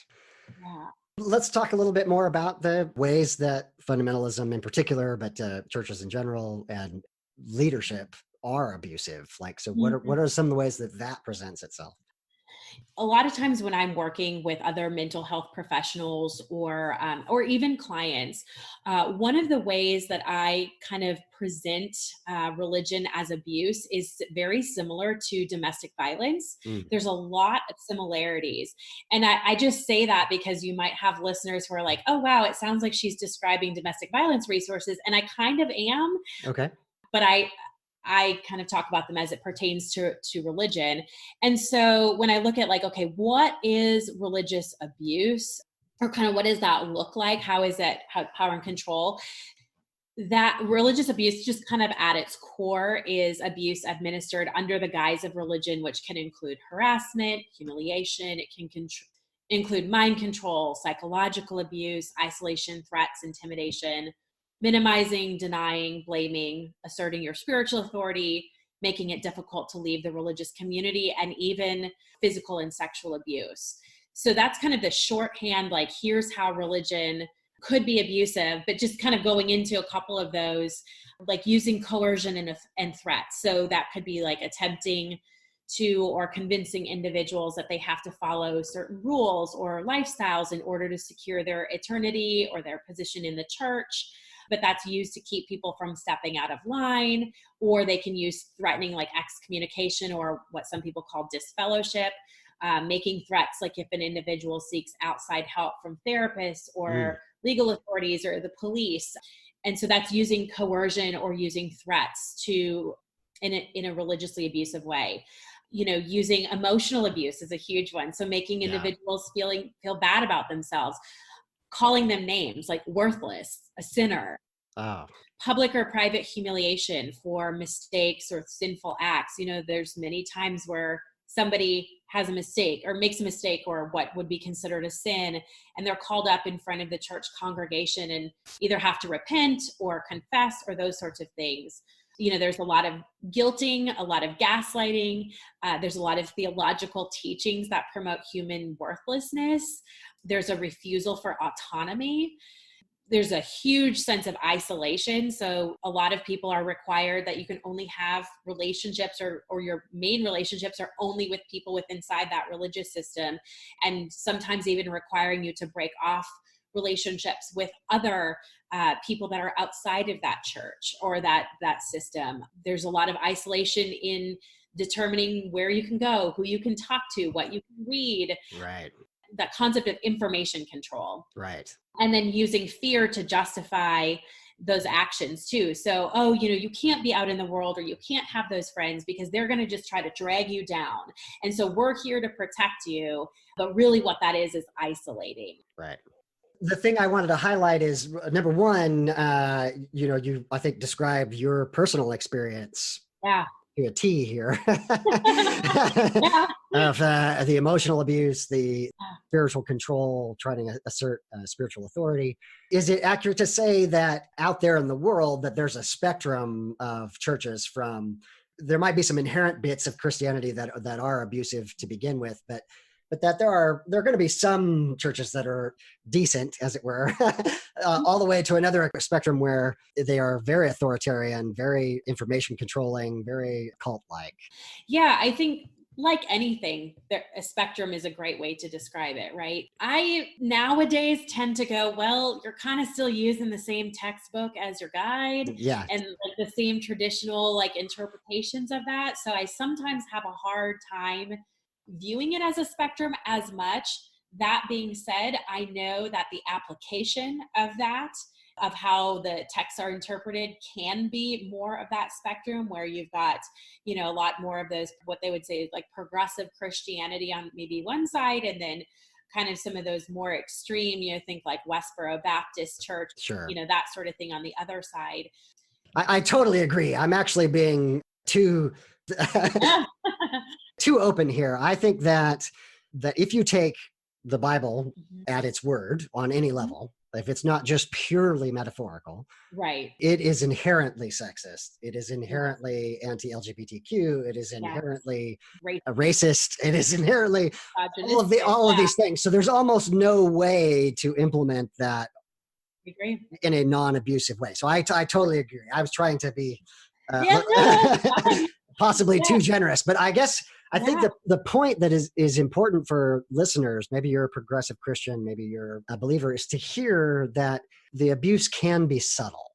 Yeah. Let's talk a little bit more about the ways that fundamentalism in particular, but churches in general and leadership are abusive. Like, so Mhm. what are some of the ways that that presents itself? A lot of times when I'm working with other mental health professionals or even clients, one of the ways that I kind of present religion as abuse is very similar to domestic violence. Mm. There's a lot of similarities, and I just say that because you might have listeners who are like, "Oh, wow, it sounds like she's describing domestic violence resources," and I kind of am, Okay. but I kind of talk about them as it pertains to religion. And so when I look at like, okay, what is religious abuse? Or kind of what does that look like? How is it how power and control? That religious abuse, just kind of at its core, is abuse administered under the guise of religion, which can include harassment, humiliation. It can include mind control, psychological abuse, isolation, threats, intimidation, minimizing, denying, blaming, asserting your spiritual authority, making it difficult to leave the religious community, and even physical and sexual abuse. So that's kind of the shorthand, like, here's how religion could be abusive, but just kind of going into a couple of those, like using coercion and threats. So that could be like attempting to or convincing individuals that they have to follow certain rules or lifestyles in order to secure their eternity or their position in the church. But that's used to keep people from stepping out of line, or they can use threatening, like excommunication, or what some people call disfellowship, making threats like if an individual seeks outside help from therapists Mm. or legal authorities or the police. And so that's using coercion or using threats to in a religiously abusive way. Using emotional abuse is a huge one. So making Yeah. individuals feel bad about themselves, calling them names like worthless, a sinner, Oh. public or private humiliation for mistakes or sinful acts. There's many times where somebody has a mistake or makes a mistake or what would be considered a sin, and they're called up in front of the church congregation and either have to repent or confess or those sorts of things. There's a lot of guilting, a lot of gaslighting. There's a lot of theological teachings that promote human worthlessness. There's a refusal for autonomy. There's a huge sense of isolation. So a lot of people are required that you can only have relationships or your main relationships are only with people with inside that religious system. And sometimes even requiring you to break off relationships with other people that are outside of that church or that system. There's a lot of isolation in determining where you can go, who you can talk to, what you can read. Right. that concept of information control. Right. And then using fear to justify those actions too. So, oh, you can't be out in the world, or you can't have those friends because they're going to just try to drag you down. And so we're here to protect you. But really what that is isolating. Right. The thing I wanted to highlight is number one, you, I think, described your personal experience Yeah. to a T here Yeah. of the emotional abuse, the spiritual control, trying to assert spiritual authority. Is it accurate to say that out there in the world that there's a spectrum of churches from, there might be some inherent bits of Christianity that are abusive to begin with, but that there are going to be some churches that are decent, as it were, all the way to another spectrum where they are very authoritarian, very information controlling, very cult-like. Yeah, I think like anything, a spectrum is a great way to describe it, right? I nowadays tend to go, well, you're kind of still using the same textbook as your guide, Yeah. and like the same traditional like interpretations of that. So I sometimes have a hard time viewing it as a spectrum as much. That being said, I know that the application of that, of how the texts are interpreted, can be more of that spectrum where you've got, a lot more of those, what they would say like progressive Christianity on maybe one side, and then kind of some of those more extreme, think like Westboro Baptist Church, Sure. That sort of thing on the other side. I totally agree. I'm actually being too too open here. I think that if you take the Bible at its word on any level, if it's not just purely metaphorical, right, it is inherently sexist. It is inherently anti-LGBTQ. It is inherently racist. It is inherently all of these things. So there's almost no way to implement that in a non-abusive way. So I totally agree. I was trying to be possibly too generous, but I guess I think that the point that is important for listeners, maybe you're a progressive Christian, maybe you're a believer, is to hear that the abuse can be subtle.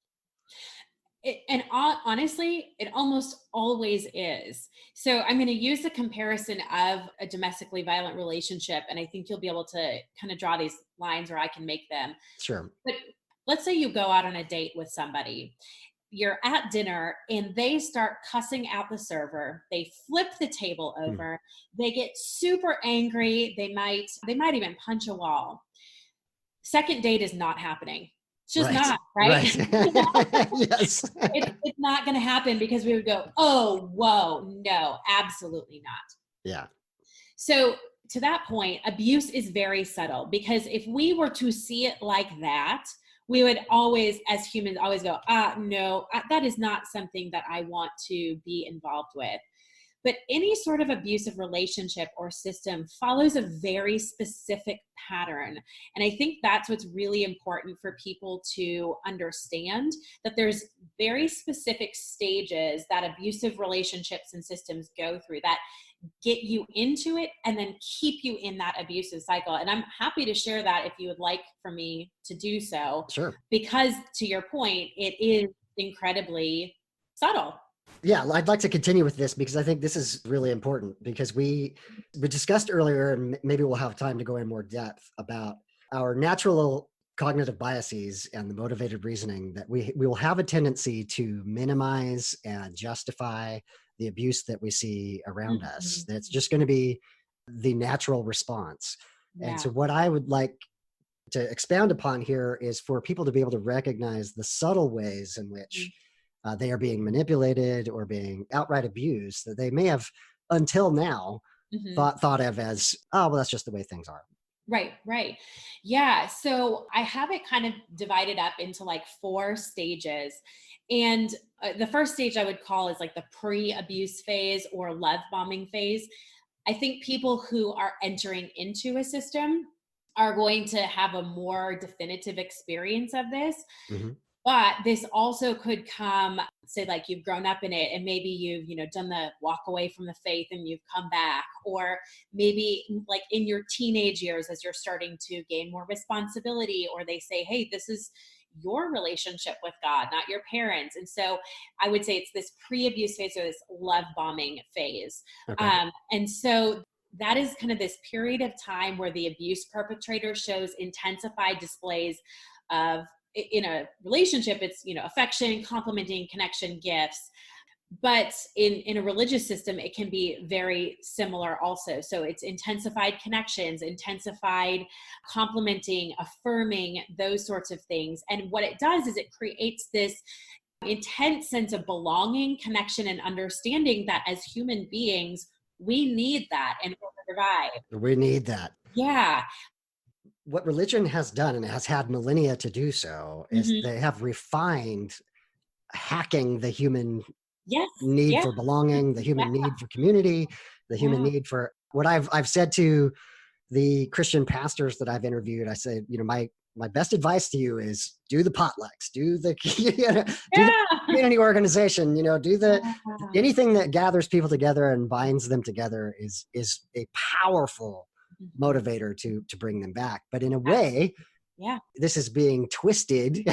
Honestly, it almost always is. So I'm going to use the comparison of a domestically violent relationship, and I think you'll be able to kind of draw these lines, or I can make them. Sure. But let's say you go out on a date with somebody. You're at dinner and they start cussing out the server. They flip the table over. They get super angry. They might even punch a wall. Second date is not happening. It's just not, right? Yes. It's not going to happen, because we would go, oh, whoa, no, absolutely not. Yeah. So to that point, abuse is very subtle, because if we were to see it like that, we would always, as humans, always go, no, that is not something that I want to be involved with. But any sort of abusive relationship or system follows a very specific pattern. And I think that's what's really important for people to understand, that there's very specific stages that abusive relationships and systems go through that get you into it and then keep you in that abusive cycle. And I'm happy to share that if you would like for me to do so. Sure. Because to your point, it is incredibly subtle. Yeah, I'd like to continue with this because I think this is really important, because we discussed earlier, and maybe we'll have time to go in more depth about our natural cognitive biases and the motivated reasoning that we will have a tendency to minimize and justify the abuse that we see around us. That's just going to be the natural response. Yeah. And so what I would like to expound upon here is for people to be able to recognize the subtle ways in which they are being manipulated or being outright abused that they may have until now thought of as, oh, well, that's just the way things are. Right. Yeah. So I have it kind of divided up into like 4 stages. And the first stage I would call is like the pre-abuse phase or love bombing phase. I think people who are entering into a system are going to have a more definitive experience of this. But this also could come, say, like you've grown up in it and maybe you've, done the walk away from the faith and you've come back, or maybe like in your teenage years as you're starting to gain more responsibility, or they say, hey, this is your relationship with God, not your parents. And so I would say it's this pre-abuse phase or this love bombing phase. Okay. And so that is kind of this period of time where the abuse perpetrator shows intensified displays of, in a relationship, it's, affection, complimenting, connection, gifts. But in a religious system, it can be very similar also. So it's intensified connections, intensified complimenting, affirming, those sorts of things. And what it does is it creates this intense sense of belonging, connection, and understanding that as human beings, we need that in order to survive. We need that. Yeah. What religion has done, and has had millennia to do so, is they have refined hacking the human need for belonging, the human need for community, the human need for what I've said to the Christian pastors that I've interviewed. I say, my best advice to you is do the potlucks, do the community organization, do anything that gathers people together and binds them together is a powerful motivator to bring them back. But in a way, this is being twisted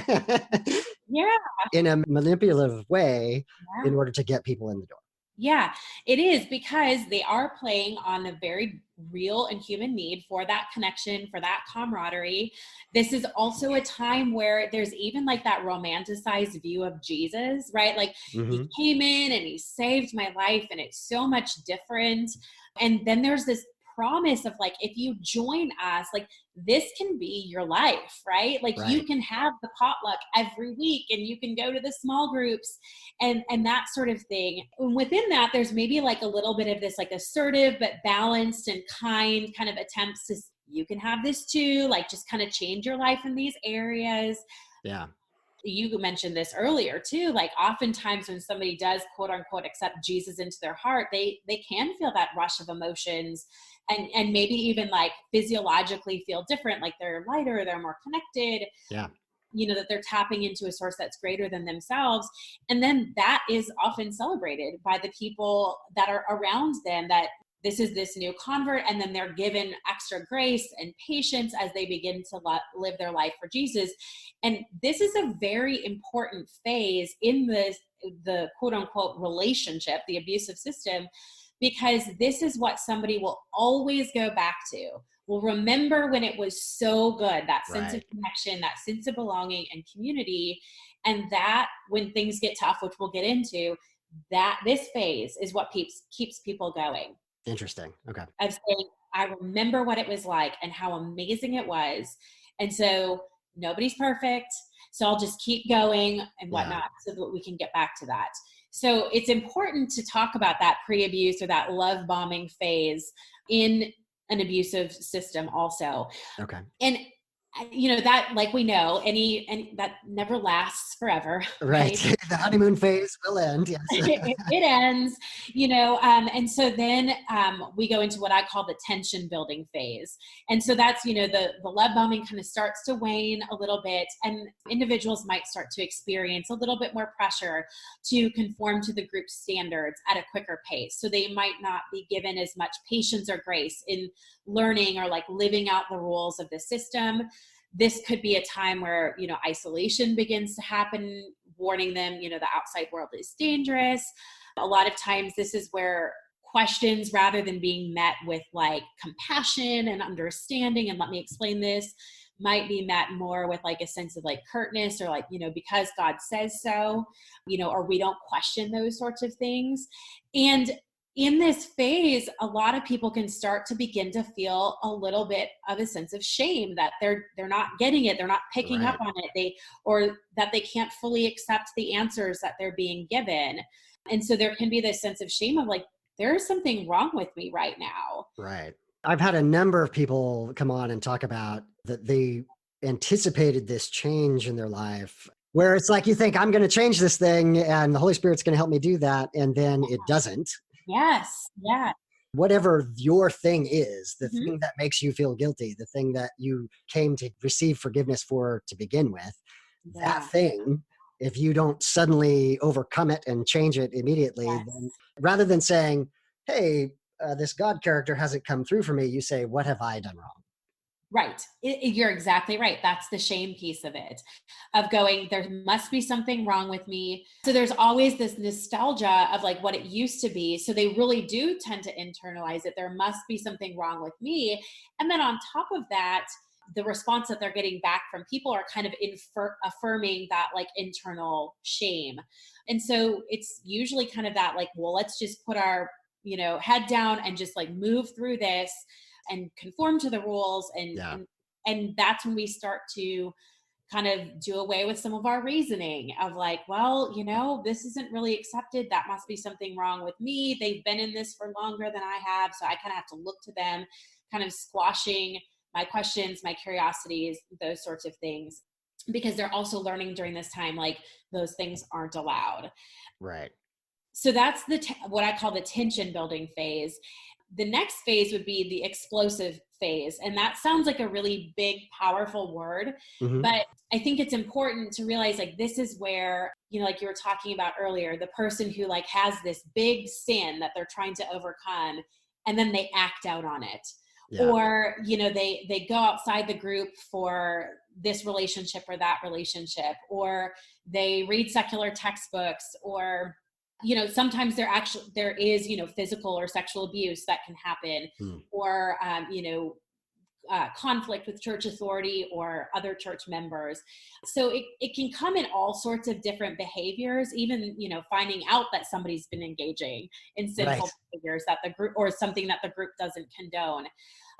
in a manipulative way in order to get people in the door. Yeah, it is, because they are playing on a very real and human need for that connection, for that camaraderie. This is also a time where there's even like that romanticized view of Jesus, right? Like he came in and he saved my life and it's so much different. And then there's this promise of like, if you join us, like this can be your life, right? Like you can have the potluck every week and you can go to the small groups and that sort of thing. And within that, there's maybe like a little bit of this like assertive but balanced and kind kind of attempts to, you can have this too, like just kind of change your life in these areas. Yeah. You mentioned this earlier too, like oftentimes when somebody does quote unquote accept Jesus into their heart, they can feel that rush of emotions and maybe even like physiologically feel different, like they're lighter, they're more connected. Yeah. That they're tapping into a source that's greater than themselves. And then that is often celebrated by the people that are around them, that this is this new convert, and then they're given extra grace and patience as they begin to live their life for Jesus. And this is a very important phase in the quote unquote relationship, the abusive system, because this is what somebody will always go back to. Will remember when it was so good, that sense of connection, that sense of belonging and community. And that when things get tough, which we'll get into, that this phase is what keeps people going. Interesting. Okay. Of saying, I remember what it was like and how amazing it was. And so nobody's perfect. So I'll just keep going and whatnot so that we can get back to that. So it's important to talk about that pre-abuse or that love bombing phase in an abusive system also. Okay. And that, like we know, any that never lasts forever. Right. The honeymoon phase will end. Yes. It ends, and so then we go into what I call the tension building phase. And so that's, the love bombing kind of starts to wane a little bit, and individuals might start to experience a little bit more pressure to conform to the group standards at a quicker pace. So they might not be given as much patience or grace in learning or like living out the rules of the system. This could be a time where, isolation begins to happen, warning them, the outside world is dangerous. A lot of times this is where questions, rather than being met with like compassion and understanding and let me explain this, might be met more with like a sense of like curtness or like, because God says so, or we don't question those sorts of things. And in this phase, a lot of people can start to begin to feel a little bit of a sense of shame that they're not getting it, they're not picking up on it, or that they can't fully accept the answers that they're being given. And so there can be this sense of shame of like, there's something wrong with me right now. Right. I've had a number of people come on and talk about that they anticipated this change in their life, where it's like, you think I'm going to change this thing and the Holy Spirit's going to help me do that. And then it doesn't. Yes. Yeah. Whatever your thing is, the thing that makes you feel guilty, the thing that you came to receive forgiveness for to begin with, that thing, if you don't suddenly overcome it and change it immediately, then rather than saying, hey, this God character hasn't come through for me, you say, what have I done wrong? Right. You're exactly right. That's the shame piece of it, of going, there must be something wrong with me. So there's always this nostalgia of like what it used to be. So they really do tend to internalize it. There must be something wrong with me. And then on top of that, the response that they're getting back from people are kind of affirming that like internal shame. And so it's usually kind of that like, well, let's just put our, head down and just like move through this and conform to the rules, and Yeah. and that's when we start to kind of do away with some of our reasoning of like, well, this isn't really accepted, that must be something wrong with me, they've been in this for longer than I have, so I kind of have to look to them, kind of squashing my questions, my curiosities, those sorts of things, because they're also learning during this time like those things aren't allowed. Right. So that's what I call the tension building phase. The next phase would be the explosive phase. And that sounds like a really big, powerful word. Hmm. But I think it's important to realize like this is where, like you were talking about earlier, the person who like has this big sin that they're trying to overcome, and then they act out on it. Yeah. Or, they go outside the group for this relationship or that relationship, or they read secular textbooks, or sometimes there is physical or sexual abuse that can happen, or conflict with church authority or other church members. So it can come in all sorts of different behaviors, even finding out that somebody's been engaging in sinful Right. behaviors that the group, or something that the group doesn't condone.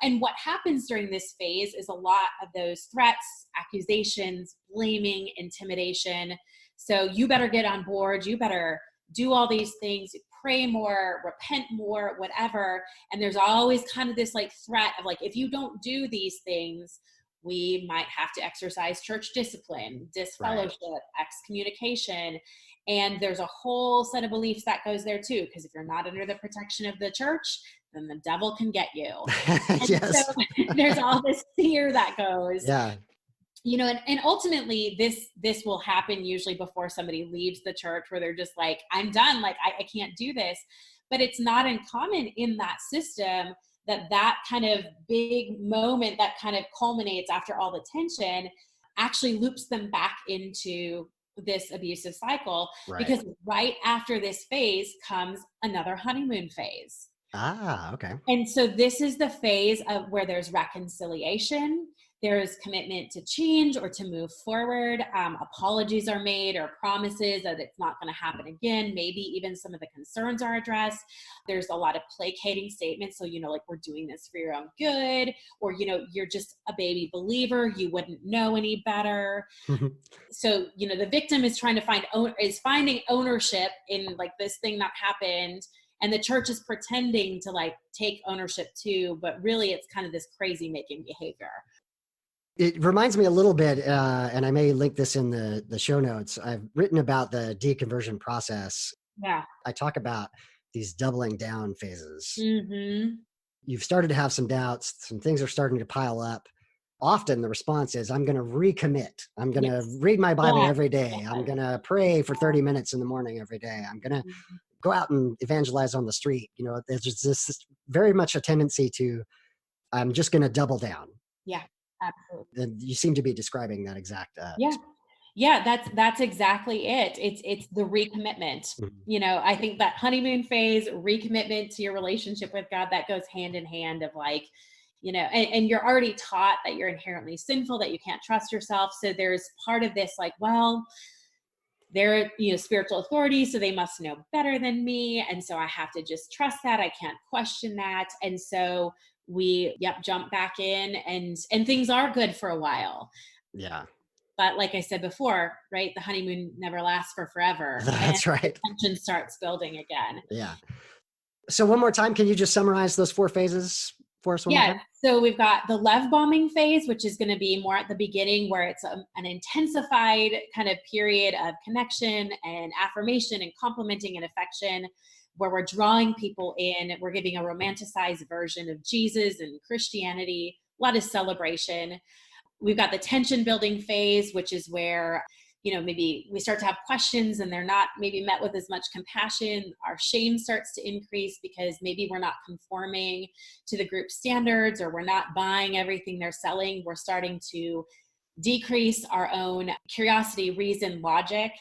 And what happens during this phase is a lot of those threats, accusations, blaming, intimidation. So you better get on board, you better do all these things, pray more, repent more, whatever. And there's always kind of this like threat of like, if you don't do these things, we might have to exercise church discipline, disfellowship, excommunication. And there's a whole set of beliefs that goes there too, because if you're not under the protection of the church, then the devil can get you. And Yes. so there's all this fear that goes. Yeah. And ultimately this will happen usually before somebody leaves the church, where they're just like, I'm done, like I can't do this. But it's not uncommon in that system that kind of big moment that kind of culminates after all the tension actually loops them back into this abusive cycle. Right. Because right after this phase comes another honeymoon phase. Ah, okay. And so this is the phase of where there's reconciliation, there's commitment to change or to move forward. Apologies are made or promises that it's not going to happen again. Maybe even some of the concerns are addressed. There's a lot of placating statements. So, like, we're doing this for your own good, or, you're just a baby believer, you wouldn't know any better. So, the victim is trying to finding ownership in like this thing that happened. And the church is pretending to like take ownership too, but really it's kind of this crazy making behavior. It reminds me a little bit, and I may link this in the show notes. I've written about the deconversion process. Yeah. I talk about these doubling down phases. Mm-hmm. You've started to have some doubts. Some things are starting to pile up. Often the response is, I'm going to recommit. I'm going to read my Bible every day. I'm going to pray for 30 minutes in the morning every day. I'm going to go out and evangelize on the street. There's just this very much a tendency to, I'm just going to double down. Yeah, absolutely. And you seem to be describing that exact. Yeah, that's exactly it. It's the recommitment. Mm-hmm. I think that honeymoon phase, recommitment to your relationship with God, that goes hand in hand of like, and you're already taught that you're inherently sinful, that you can't trust yourself. So there's part of this like, well, they're spiritual authorities, so they must know better than me, and so I have to just trust that. I can't question that. And so we jump back in, and things are good for a while. Yeah. But like I said before, right, the honeymoon never lasts for forever. That's right. The tension starts building again. Yeah. So one more time, can you just summarize those 4 phases for us one more time? So we've got the love bombing phase, which is going to be more at the beginning, where it's an intensified kind of period of connection and affirmation and complimenting and affection, where we're drawing people in. We're giving a romanticized version of Jesus and Christianity, a lot of celebration. We've got the tension building phase, which is where maybe we start to have questions and they're not maybe met with as much compassion. Our shame starts to increase because maybe we're not conforming to the group standards, or we're not buying everything they're selling. We're starting to decrease our own curiosity, reason, logic.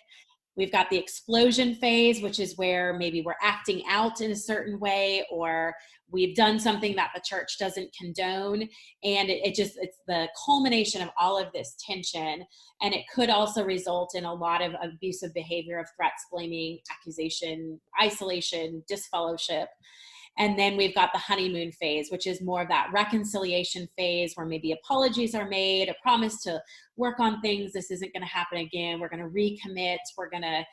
We've got the explosion phase, which is where maybe we're acting out in a certain way, or we've done something that the church doesn't condone. And it's the culmination of all of this tension. And it could also result in a lot of abusive behavior of threats, blaming, accusation, isolation, disfellowship. And then we've got the honeymoon phase, which is more of that reconciliation phase where maybe apologies are made, a promise to work on things. This isn't going to happen again. We're going to recommit. We're going to,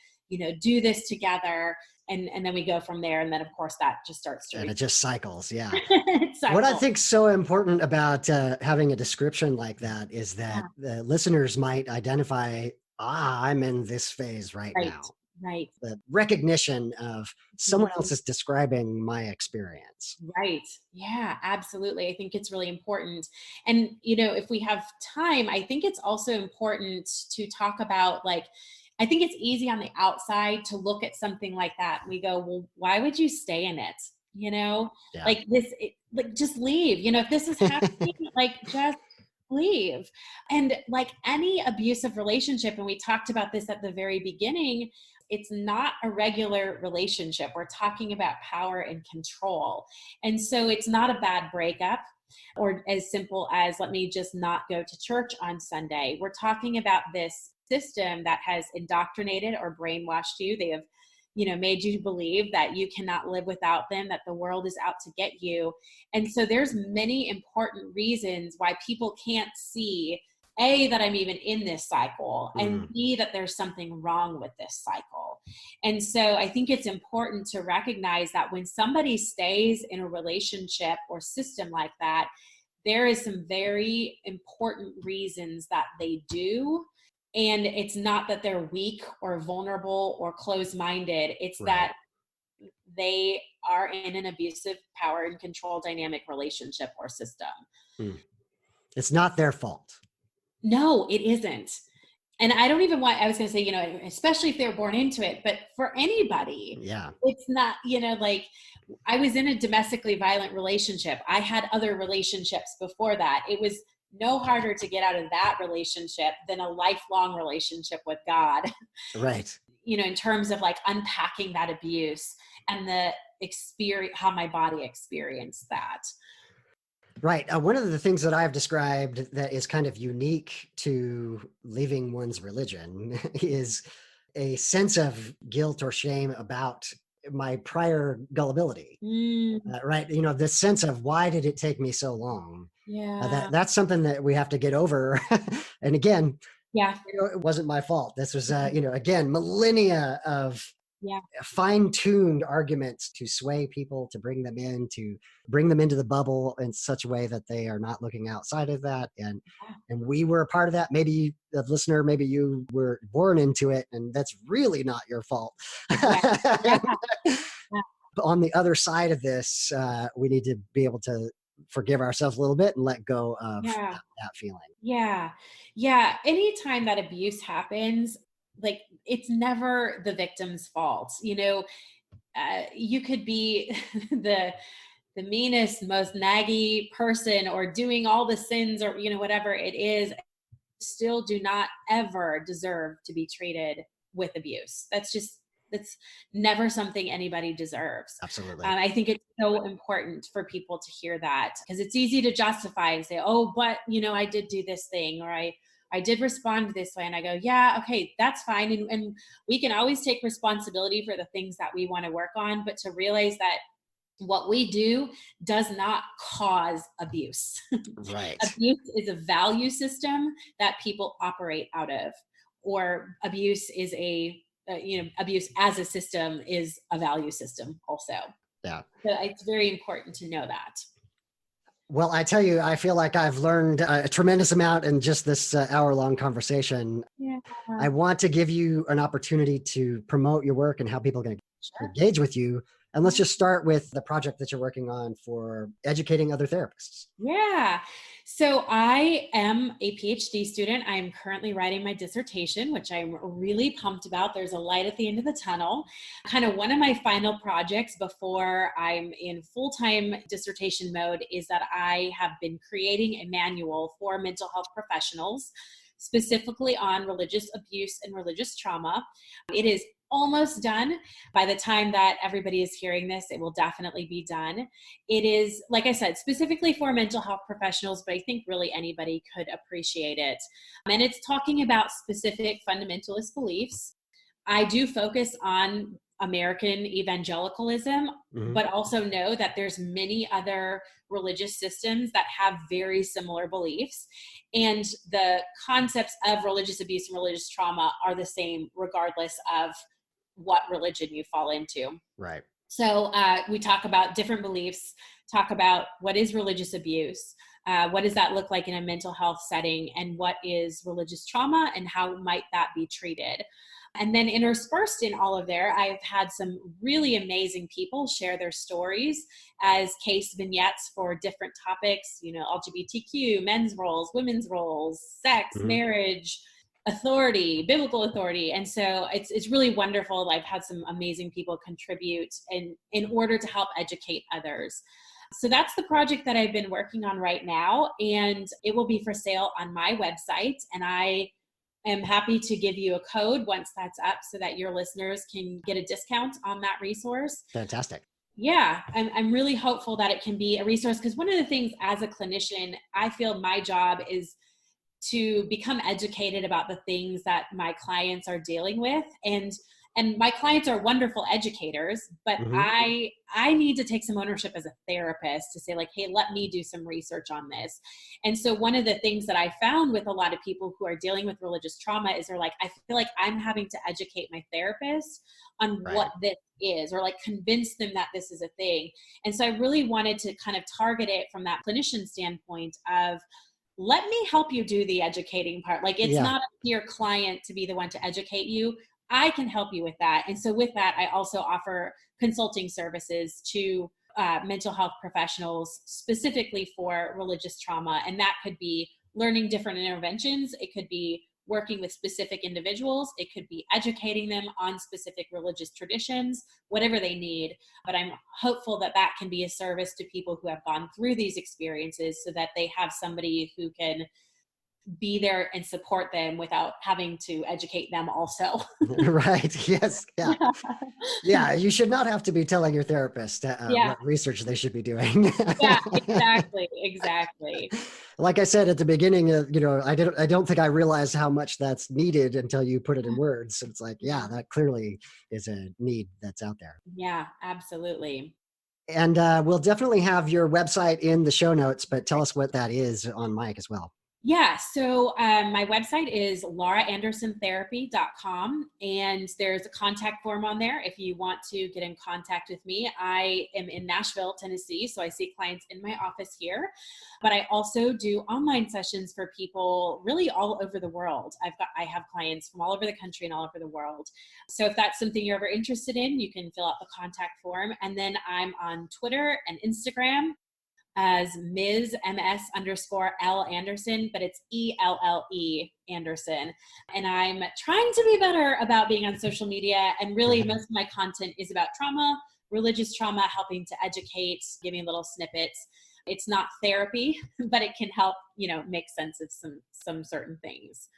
do this together. And then we go from there. And then, of course, that just starts to... And it just cycles. Yeah. Cycles. What I think so important about having a description like that is that the listeners might identify, I'm in this phase right now. Right. The recognition of someone else is describing my experience. Right. Yeah, absolutely. I think it's really important. And, if we have time, I think it's also important to talk about, I think it's easy on the outside to look at something like that. We go, well, why would you stay in it? Just leave. If this is happening, just leave. And like any abusive relationship, and we talked about this at the very beginning, it's not a regular relationship. We're talking about power and control. And so it's not a bad breakup, or as simple as, let me just not go to church on Sunday. We're talking about this system that has indoctrinated or brainwashed you. They have, made you believe that you cannot live without them, that the world is out to get you. And so there's many important reasons why people can't see, A, that I'm even in this cycle, and B, that there's something wrong with this cycle. And so I think it's important to recognize that when somebody stays in a relationship or system like that, there is some very important reasons that they do. And it's not that they're weak or vulnerable or closed-minded. It's that they are in an abusive power and control dynamic relationship or system. It's not their fault. No, it isn't. And I don't even want, I was going to say, especially if they're born into it, but for anybody, it's not, I was in a domestically violent relationship. I had other relationships before that. It was no harder to get out of that relationship than a lifelong relationship with God. Right. In terms of unpacking that abuse and the experience, how my body experienced that. Right. One of the things that I've described that is kind of unique to leaving one's religion is a sense of guilt or shame about my prior gullibility. Right. This sense of, why did it take me so long? Yeah. That's something that we have to get over. And again, it wasn't my fault. This was, again, millennia of fine-tuned arguments to sway people, to bring them into the bubble in such a way that they are not looking outside of that. And we were a part of that. Maybe the listener, maybe you were born into it, and that's really not your fault. But on the other side of this, we need to be able to forgive ourselves a little bit and let go of that feeling. Yeah. Anytime that abuse happens, it's never the victim's fault. You could be the meanest, most naggy person, or doing all the sins, or, whatever it is, still do not ever deserve to be treated with abuse. That's never something anybody deserves. Absolutely. I think it's so important for people to hear that, because it's easy to justify and say, oh, but, I did do this thing, or I did respond this way. And I go, yeah, okay, that's fine. And we can always take responsibility for the things that we want to work on, but to realize that what we do does not cause abuse. Right. Abuse is a value system that people operate out of, or abuse is abuse as a system is a value system also. Yeah. So it's very important to know that. Well, I tell you, I feel like I've learned a tremendous amount in just this hour-long conversation. Yeah. I want to give you an opportunity to promote your work and how people can engage with you. And let's just start with the project that you're working on for educating other therapists. Yeah. So I am a PhD student. I'm currently writing my dissertation, which I'm really pumped about. There's a light at the end of the tunnel. Kind of one of my final projects before I'm in full-time dissertation mode is that I have been creating a manual for mental health professionals, specifically on religious abuse and religious trauma. It is almost done. By the time that everybody is hearing this, it will definitely be done. It is, like I said, specifically for mental health professionals, but I think really anybody could appreciate it. And it's talking about specific fundamentalist beliefs. I do focus on American evangelicalism, but also know that there's many other religious systems that have very similar beliefs. And the concepts of religious abuse and religious trauma are the same regardless of what religion you fall into. Right. So we talk about different beliefs, talk about what is religious abuse, what does that look like in a mental health setting, and what is religious trauma and how might that be treated. And then interspersed in all of there, I've had some really amazing people share their stories as case vignettes for different topics, LGBTQ, men's roles, women's roles, sex, marriage, authority, biblical authority. And so it's really wonderful. I've had some amazing people contribute in order to help educate others. So that's the project that I've been working on right now, and it will be for sale on my website. And I am happy to give you a code once that's up so that your listeners can get a discount on that resource. Fantastic. Yeah, I'm really hopeful that it can be a resource, because one of the things as a clinician, I feel my job is to become educated about the things that my clients are dealing with. And my clients are wonderful educators, but I need to take some ownership as a therapist to say, like, hey, let me do some research on this. And so one of the things that I found with a lot of people who are dealing with religious trauma is they're like, I feel like I'm having to educate my therapist on what this is, or like convince them that this is a thing. And so I really wanted to kind of target it from that clinician standpoint of, let me help you do the educating part. Like, it's not up to your client to be the one to educate you. I can help you with that. And so with that, I also offer consulting services to mental health professionals specifically for religious trauma. And that could be learning different interventions. It could be working with specific individuals. It could be educating them on specific religious traditions, whatever they need. But I'm hopeful that that can be a service to people who have gone through these experiences so that they have somebody who can be there and support them without having to educate them also. Right. Yes. Yeah. Yeah. You should not have to be telling your therapist what research they should be doing. Yeah, exactly. Exactly. Like I said at the beginning, I don't think I realized how much that's needed until you put it in words. It's like, yeah, that clearly is a need that's out there. Yeah, absolutely. And we'll definitely have your website in the show notes, but tell us what that is on mic as well. Yeah, so my website is lauraandersontherapy.com, and there's a contact form on there if you want to get in contact with me. I am in Nashville, Tennessee, so I see clients in my office here, but I also do online sessions for people really all over the world. I have clients from all over the country and all over the world. So if that's something you're ever interested in, you can fill out the contact form. And then I'm on Twitter and Instagram as Ms_L Anderson, but it's ELLE Anderson. And I'm trying to be better about being on social media. And really most of my content is about trauma, religious trauma, helping to educate, giving little snippets. It's not therapy, but it can help, make sense of some certain things.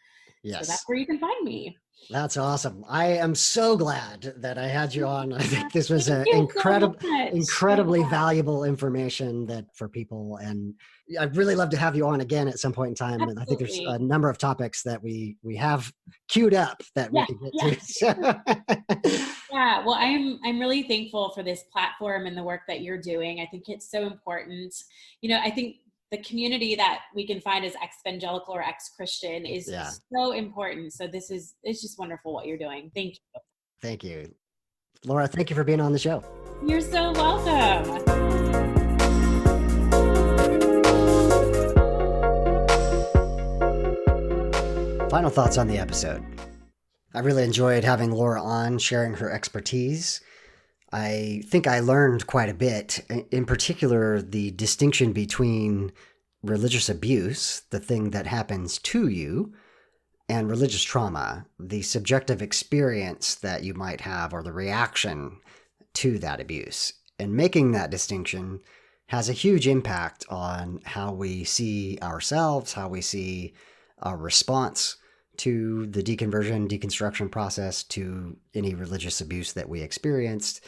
Yes. So that's where you can find me. That's awesome. I am so glad that I had you on. I think this was incredibly valuable information for people. And I'd really love to have you on again at some point in time. Absolutely. And I think there's a number of topics that we have queued up that we can get to. Yeah, well, I'm really thankful for this platform and the work that you're doing. I think it's so important. I think the community that we can find as ex-evangelical or ex-Christian is so important. So it's just wonderful what you're doing. Thank you. Thank you. Laura, thank you for being on the show. You're so welcome. Final thoughts on the episode. I really enjoyed having Laura on, sharing her expertise. I think I learned quite a bit, in particular, the distinction between religious abuse, the thing that happens to you, and religious trauma, the subjective experience that you might have or the reaction to that abuse. And making that distinction has a huge impact on how we see ourselves, how we see our response to the deconversion, deconstruction process, to any religious abuse that we experienced.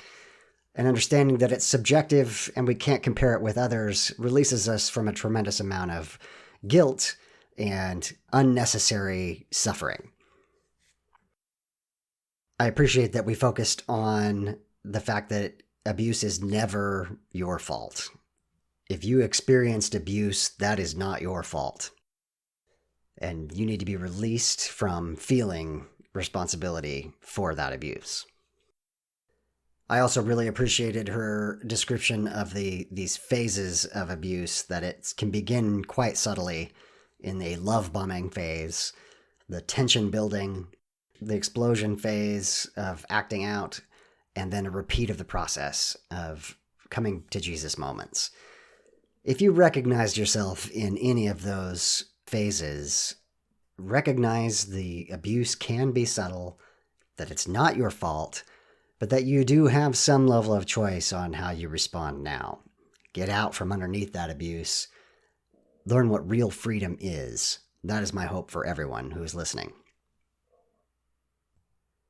And understanding that it's subjective and we can't compare it with others releases us from a tremendous amount of guilt and unnecessary suffering. I appreciate that we focused on the fact that abuse is never your fault. If you experienced abuse, that is not your fault. And you need to be released from feeling responsibility for that abuse. I also really appreciated her description of these phases of abuse, that it can begin quite subtly in a love bombing phase, the tension building, the explosion phase of acting out, and then a repeat of the process of coming to Jesus moments. If you recognized yourself in any of those phases, recognize the abuse can be subtle, that it's not your fault, but that you do have some level of choice on how you respond now. Get out from underneath that abuse. Learn what real freedom is. That is my hope for everyone who is listening.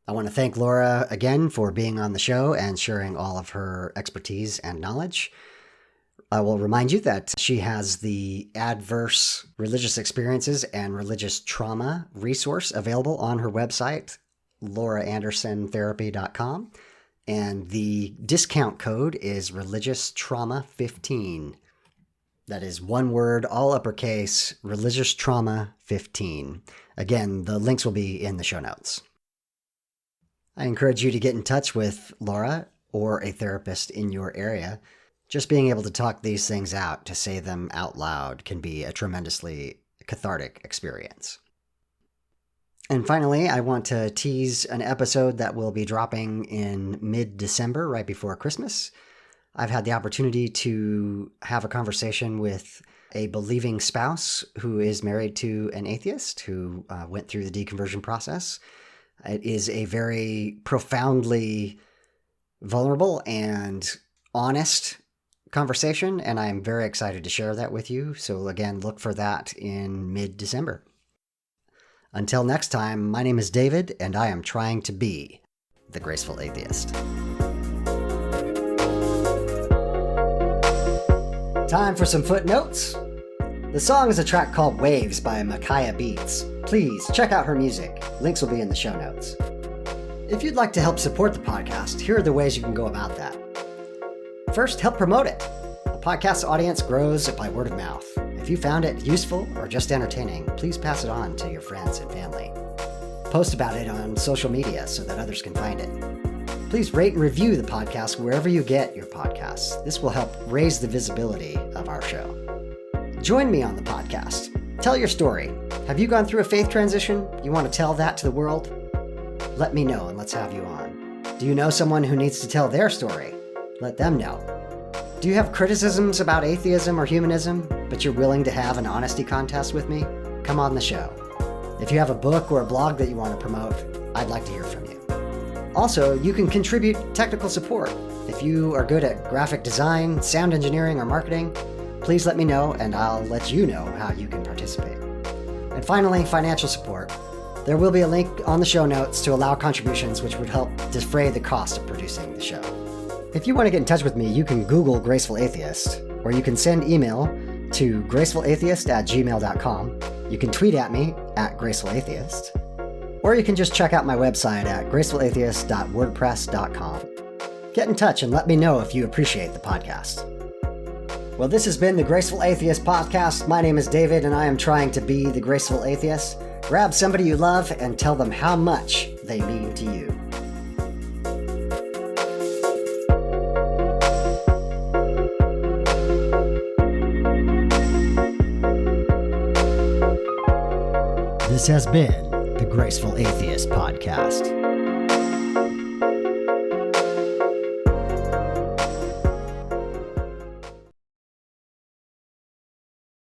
I want to thank Laura again for being on the show and sharing all of her expertise and knowledge. I will remind you that she has the Adverse Religious Experiences and Religious Trauma resource available on her website, lauraandersontherapy.com, and the discount code is religiostrauma15. That is one word, all uppercase, religiostrauma15. Again, the links will be in the show notes. I encourage you to get in touch with Laura or a therapist in your area. Just being able to talk these things out, to say them out loud, can be a tremendously cathartic experience. And finally, I want to tease an episode that will be dropping in mid-December, right before Christmas. I've had the opportunity to have a conversation with a believing spouse who is married to an atheist who went through the deconversion process. It is a very profoundly vulnerable and honest conversation, and I'm very excited to share that with you. So again, look for that in mid-December. Until next time, my name is David, and I am trying to be the Graceful Atheist. Time for some footnotes. The song is a track called Waves by Makaih Beats. Please check out her music. Links will be in the show notes. If you'd like to help support the podcast, here are the ways you can go about that. First, help promote it. The podcast audience grows by word of mouth. If you found it useful or just entertaining, please pass it on to your friends and family. Post about it on social media so that others can find it. Please rate and review the podcast wherever you get your podcasts. This will help raise the visibility of our show. Join me on the podcast. Tell your story. Have you gone through a faith transition? You want to tell that to the world? Let me know and let's have you on. Do you know someone who needs to tell their story? Let them know. Do you have criticisms about atheism or humanism, but you're willing to have an honesty contest with me? Come on the show. If you have a book or a blog that you want to promote, I'd like to hear from you. Also, you can contribute technical support. If you are good at graphic design, sound engineering, or marketing, please let me know and I'll let you know how you can participate. And finally, financial support. There will be a link on the show notes to allow contributions which would help defray the cost of producing the show. If you want to get in touch with me, you can Google Graceful Atheist, or you can send email to gracefulatheist@gmail.com. You can tweet at me at gracefulatheist, or you can just check out my website at gracefulatheist.wordpress.com. Get in touch and let me know if you appreciate the podcast. Well, this has been the Graceful Atheist Podcast. My name is David, and I am trying to be the Graceful Atheist. Grab somebody you love and tell them how much they mean to you. This has been the Graceful Atheist Podcast.